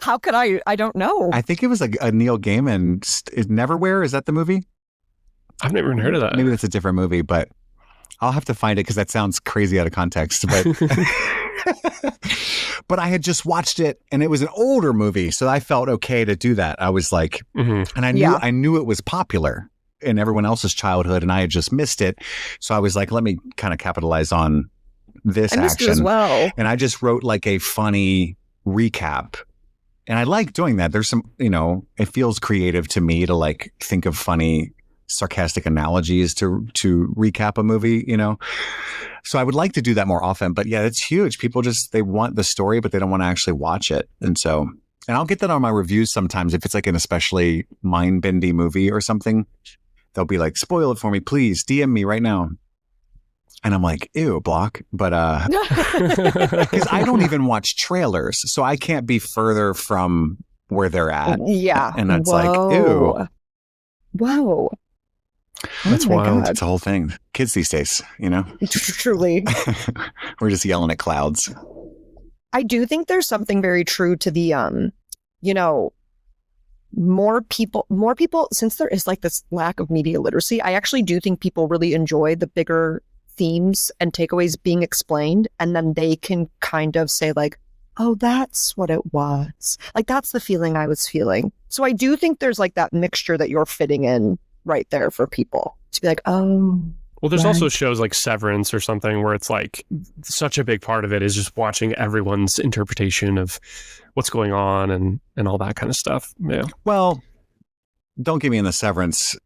How could I? I don't know. I think it was like a Neil Gaiman. Neverwhere, is that the movie? I've never even heard of that. Maybe that's a different movie, but I'll have to find it because that sounds crazy out of context. But but I had just watched it and it was an older movie, so I felt okay to do that. I was like, and I knew it was popular in everyone else's childhood, and I had just missed it. So I was like, let me kind of capitalize on this I missed action it as well. And I just wrote like a funny recap. And I like doing that. There's some, it feels creative to me to like think of funny, sarcastic analogies to recap a movie, So I would like to do that more often. But yeah, it's huge. People they want the story, but they don't want to actually watch it. And I'll get that on my reviews sometimes if it's like an especially mind-bendy movie or something. They'll be like, spoil it for me, please. DM me right now. And I'm like, ew, block. But because I don't even watch trailers, so I can't be further from where they're at. Yeah. And it's like, ew. Whoa. That's wild. God. It's a whole thing. Kids these days, Truly. We're just yelling at clouds. I do think there's something very true to the, more people, since there is like this lack of media literacy, I actually do think people really enjoy the bigger themes and takeaways being explained, and then they can kind of say like, oh, that's what it was. Like, that's the feeling I was feeling. So I do think there's like that mixture that you're fitting in right there for people to be like, oh. Well, there's also shows like Severance or something where it's like such a big part of it is just watching everyone's interpretation of what's going on and all that kind of stuff. Yeah. Well, don't get me in the Severance.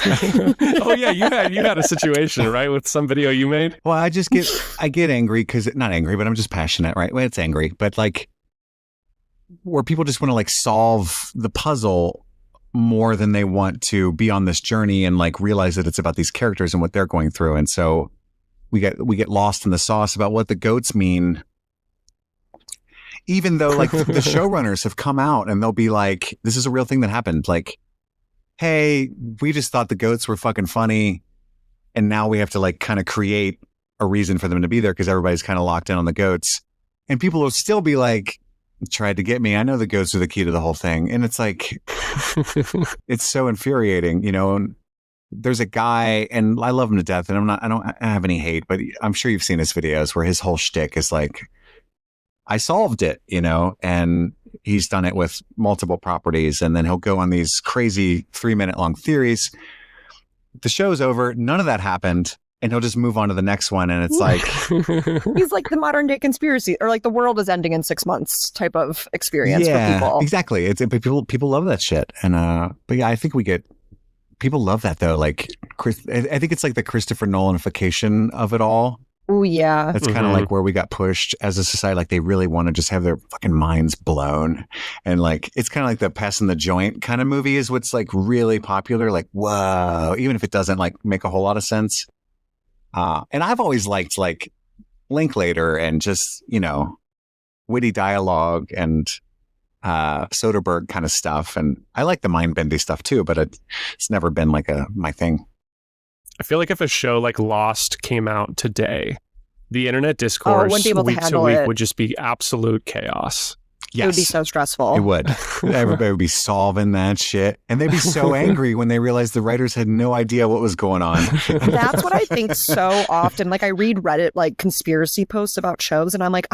Oh yeah, you had a situation, right, with some video you made? Well, I get angry because, not angry, but I'm just passionate, right? Well, it's angry, but like where people just want to like solve the puzzle more than they want to be on this journey and like realize that it's about these characters and what they're going through. And so we get lost in the sauce about what the goats mean. Even though like the showrunners have come out and they'll be like, this is a real thing that happened. Like, hey, we just thought the goats were fucking funny. And now we have to like kind of create a reason for them to be there because everybody's kind of locked in on the goats. And people will still be like, tried to get me. I know the goats are the key to the whole thing. And it's like, it's so infuriating, and there's a guy and I love him to death. And I don't have any hate, but I'm sure you've seen his videos where his whole shtick is like, I solved it, and he's done it with multiple properties. And then he'll go on these crazy 3-minute long theories. The show's over. None of that happened. And he'll just move on to the next one. And it's like, he's like the modern day conspiracy, or like the world is ending in 6 months type of experience for people. Exactly. People love that shit. And, but yeah, I think people love that though. Like, I think it's like the Christopher Nolanification of it all. Oh yeah. That's kind of like where we got pushed as a society. Like they really want to just have their fucking minds blown. And like, it's kind of like the passing the joint kind of movie is what's like really popular. Like, whoa, even if it doesn't like make a whole lot of sense. And I've always liked like Linklater and just, witty dialogue and Soderbergh kind of stuff. And I like the mind-bendy stuff too, but it's never been like my thing. I feel like if a show like Lost came out today, the internet discourse wouldn't be able to week to handle week it. would just be absolute chaos. Yes. It would be so stressful. It would. Everybody would be solving that shit. And they'd be so angry when they realized the writers had no idea what was going on. That's what I think so often. Like I read Reddit, like conspiracy posts about shows, and I'm like,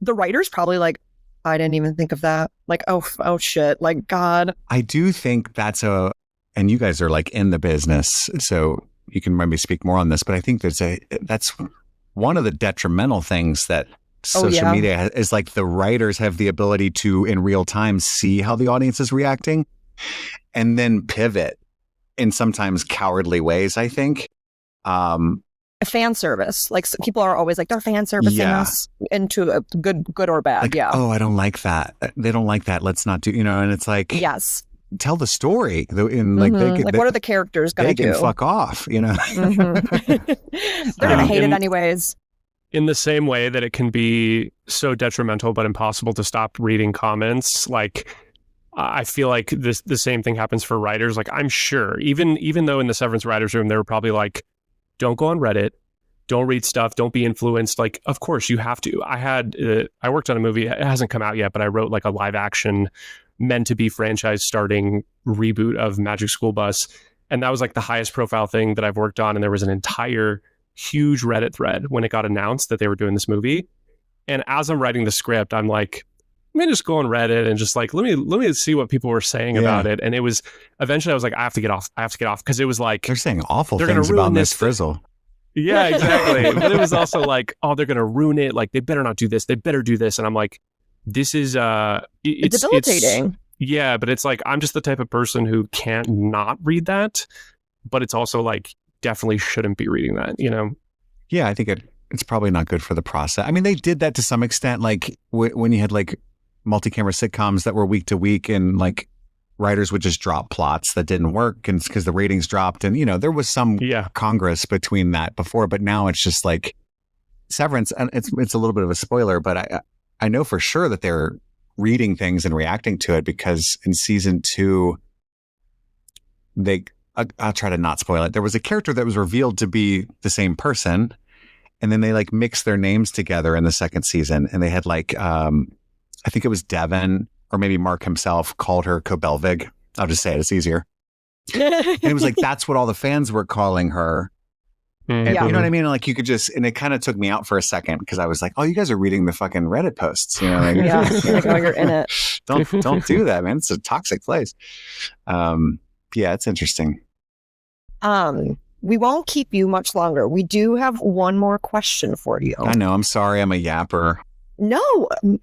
the writer's probably like, I didn't even think of that. Like, oh shit. Like, God. I do think and you guys are like in the business, so you can maybe speak more on this, but I think that's one of the detrimental things that social media is like the writers have the ability to in real time see how the audience is reacting and then pivot in sometimes cowardly ways, I think. Fan service. Like people are always like, they're fan servicing us into a good or bad. Like, oh, I don't like that. They don't like that. Let's not do, and it's like, yes. Tell the story. In like, what are the characters going to do? They can fuck off, Mm-hmm. They're going to hate it anyways. In the same way that it can be so detrimental but impossible to stop reading comments, like I feel like the same thing happens for writers. Like I'm sure, even though in the Severance writers room they were probably like, don't go on Reddit, don't read stuff, don't be influenced. Like, of course you have to. I worked on a movie. It hasn't come out yet, but I wrote like a live action meant to be franchise starting reboot of Magic School Bus. And that was like the highest profile thing that I've worked on. And there was an entire huge Reddit thread when it got announced that they were doing this movie. And as I'm writing the script, I'm like, let me just go on Reddit and just like, let me see what people were saying about it. And it was, eventually I was like, I have to get off. Because it was like, They're saying awful they're things gonna ruin about Miss this Frizzle. yeah, exactly. But it was also like, oh, they're going to ruin it. Like, they better not do this. They better do this. And I'm like, this is, It's debilitating. Yeah, but it's like, I'm just the type of person who can't not read that. But it's also like, definitely shouldn't be reading that, you know? Yeah, I think it's probably not good for the process. I mean, they did that to some extent, like when you had like multi-camera sitcoms that were week to week, and like writers would just drop plots that didn't work, and because the ratings dropped, and you know there was some congress between that before, but now it's just like Severance, and it's a little bit of a spoiler, but I know for sure that they're reading things and reacting to it, because in season 2 I'll try to not spoil it. There was a character that was revealed to be the same person, and then they like mixed their names together in the second season, and they had like I think it was Devin, or maybe Mark himself called her Kobelvig. I'll just say it; it's easier. And it was like that's what all the fans were calling her. And, you know what I mean? Like you could just, and it kind of took me out for a second, because I was like, "Oh, you guys are reading the fucking Reddit posts." You know, like, like, oh, you're in it. Don't do that, man. It's a toxic place. Yeah, it's interesting. We won't keep you much longer. We do have one more question for you. I know. I'm sorry. I'm a yapper. No.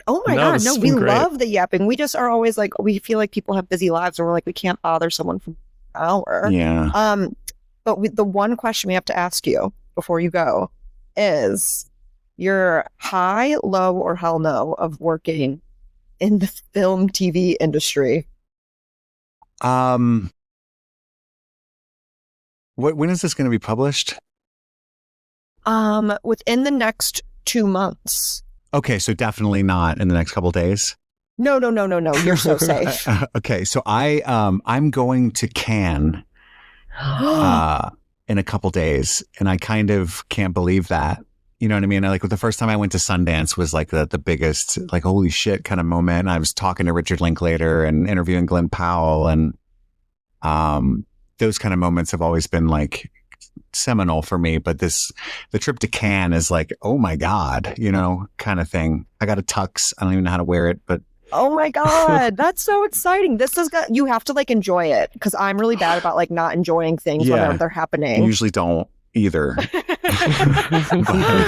Oh my God. No, we great. love the yapping. We just are always like, we feel like people have busy lives, and we're like, we can't bother someone for an hour. Yeah. But the one question we have to ask you before you go is your high, low, or hell no of working in the film TV industry. When is this going to be published? Within the next 2 months. Okay, so definitely not in the next couple of days. No. You're so safe. Okay, so I'm going to Cannes in a couple days, and I kind of can't believe that. You know what I mean? Like the first time I went to Sundance was like the biggest, like holy shit kind of moment. And I was talking to Richard Linklater and interviewing Glenn Powell, and those kind of moments have always been like seminal for me. But the trip to Cannes is like, oh my God, you know, kind of thing. I got a tux. I don't even know how to wear it, but oh my God, that's so exciting. You have to like enjoy it, because I'm really bad about like not enjoying things when they're happening. I usually don't either.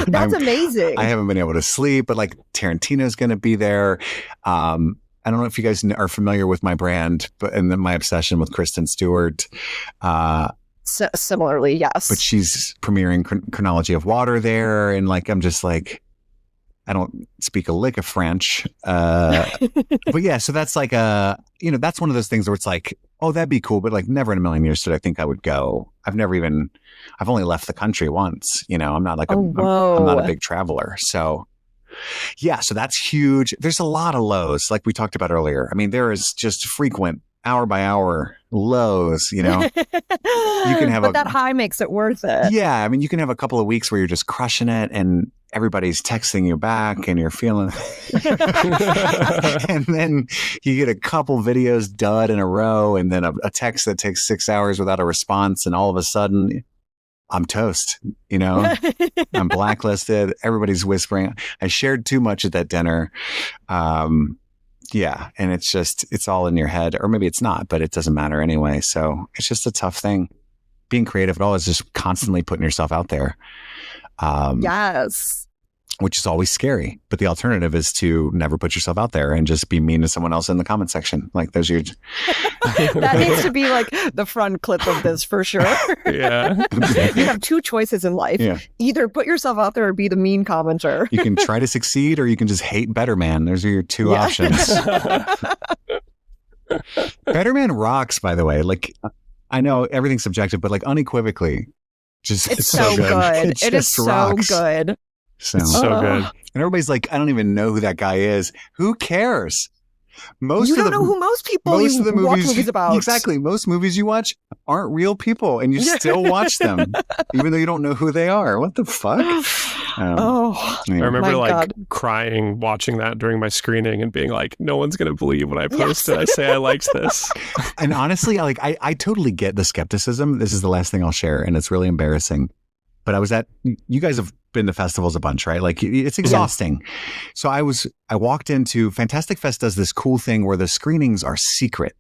That's amazing. I haven't been able to sleep, but like Tarantino's going to be there. I don't know if you guys are familiar with my brand, and then my obsession with Kristen Stewart. Similarly, yes. But she's premiering Chronology of Water there, and like I'm just like, I don't speak a lick of French, but yeah. So that's like that's one of those things where it's like, oh, that'd be cool, but like never in a million years did I think I would go. I've only left the country once. You know, I'm not like I'm not a big traveler, so. Yeah, so that's huge. There's a lot of lows, like we talked about earlier. I mean, there is just frequent hour by hour lows, you know. You can have but that high makes it worth it. Yeah, I mean, you can have a couple of weeks where you're just crushing it, and everybody's texting you back, and you're feeling. And then you get a couple videos dud in a row, and then a text that takes 6 hours without a response, and all of a sudden, I'm toast, you know, I'm blacklisted. Everybody's whispering. I shared too much at that dinner. Yeah. And it's all in your head, or maybe it's not, but it doesn't matter anyway. So it's just a tough thing. Being creative at all is just constantly putting yourself out there. Yes. Which is always scary. But the alternative is to never put yourself out there and just be mean to someone else in the comment section. Like those are your... That needs to be like the front clip of this for sure. Yeah. You have 2 choices in life. Yeah. Either put yourself out there or be the mean commenter. You can try to succeed, or you can just hate Better Man. Those are your 2 options. Better Man rocks, by the way. Like, I know everything's subjective, but like unequivocally, just it's so good. It is so good. So good. And everybody's like, I don't even know who that guy is. Who cares? You don't know who most people watch movies about. Exactly. Most movies you watch aren't real people, and you still watch them, even though you don't know who they are. What the fuck? I remember crying watching that during my screening and being like, no one's going to believe when I post it. I say I liked this. And honestly, I totally get the skepticism. This is the last thing I'll share, and it's really embarrassing. but you guys have been to festivals a bunch, right? Like it's exhausting. So I walked into Fantastic Fest does this cool thing where the screenings are secret.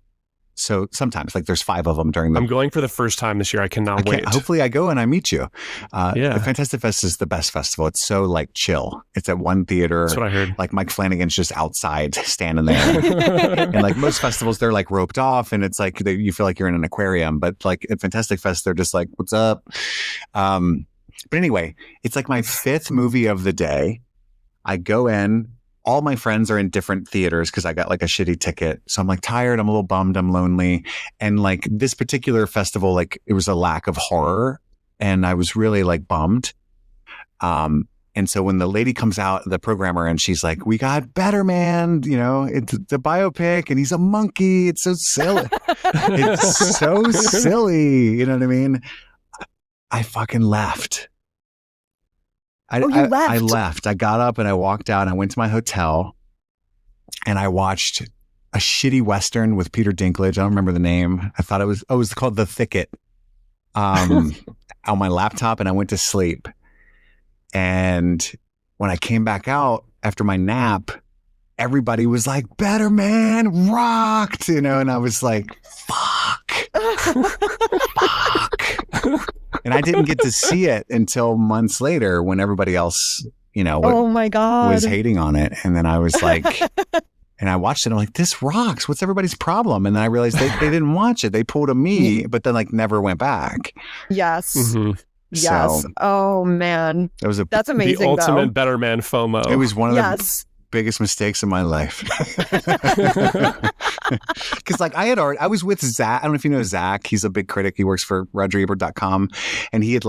So sometimes like there's 5 of them during the. I'm going for the first time this year. I cannot wait. Hopefully I go and I meet you. Yeah. The Fantastic Fest is the best festival. It's so like chill. It's at one theater. That's what I heard. Like Mike Flanagan's just outside standing there. And like most festivals, they're like roped off and it's like you feel like you're in an aquarium. But like at Fantastic Fest, they're just like, what's up? But anyway, it's like my 5th movie of the day. I go in. All my friends are in different theaters because I got like a shitty ticket. So I'm like tired. I'm a little bummed. I'm lonely. And like this particular festival, like it was a lack of horror. And I was really like bummed. And so when the lady comes out, the programmer, and she's like, we got Better Man, you know, it's the biopic and he's a monkey. It's so silly. It's so silly. You know what I mean? I fucking left. I left. I got up and I walked out and I went to my hotel and I watched a shitty Western with Peter Dinklage. I don't remember the name. I thought it was called The Thicket on my laptop, and I went to sleep. And when I came back out after my nap, everybody was like, Better Man rocked, you know, and I was like, fuck. And I didn't get to see it until months later when everybody else, you know, oh my God, was hating on it. And then I was like, and I watched it. I'm like, this rocks. What's everybody's problem? And then I realized they didn't watch it. They pulled a me, but then like never went back. Yes. Mm-hmm. Yes. So, oh man, that's amazing. The ultimate though. Better Man FOMO. It was one of the biggest mistakes of my life. Because like I was with Zach. I don't know if you know Zach. He's a big critic. He works for RogerEbert.com. And he had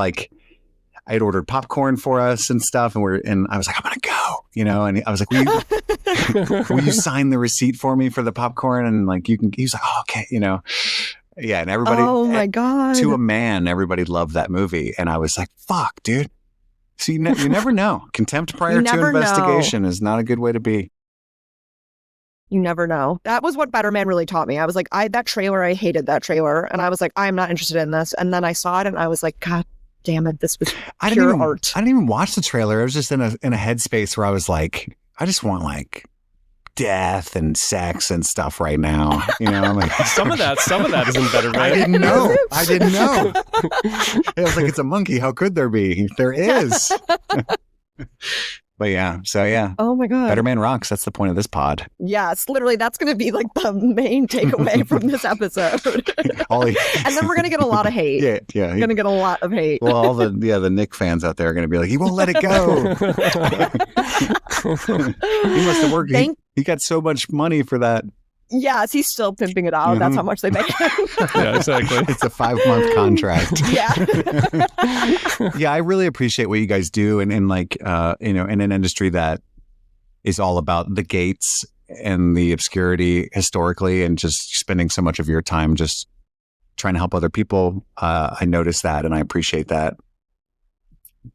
I had ordered popcorn for us and stuff. And I was like, I'm going to go, you know? And I was like, will you sign the receipt for me for the popcorn? And like, he was like, oh, okay, you know? Yeah. And everybody, oh my God, to a man, everybody loved that movie. And I was like, fuck, dude. So you never know. Contempt prior to investigation is not a good way to be. You never know. That was what Better Man really taught me. I was like, I hated that trailer. And I was like, I'm not interested in this. And then I saw it and I was like, God damn it, this was pure art. I didn't even watch the trailer. I was just in a headspace where I was like, I just want like death and sex and stuff right now. You know, like some of that isn't Better Man. I didn't know. It was like, it's a monkey. How could there be? There is. But yeah, so yeah. Oh my God. Better Man rocks. That's the point of this pod. Yes, literally, that's going to be like the main takeaway from this episode. And then we're going to get a lot of hate. Yeah. We're going to get a lot of hate. Well, all the Nick fans out there are going to be like, he won't let it go. He must have worked. He got so much money for that. Yes, he's still pimping it out. Mm-hmm. That's how much they make him. Yeah, exactly. It's a 5-month contract. Yeah. Yeah, I really appreciate what you guys do, and like you know, in an industry that is all about the gates and the obscurity historically, and just spending so much of your time just trying to help other people. I noticed that, and I appreciate that.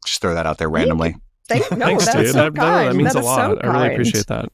Just throw that out there randomly. Thanks, dude. So that means a lot. So I really appreciate that.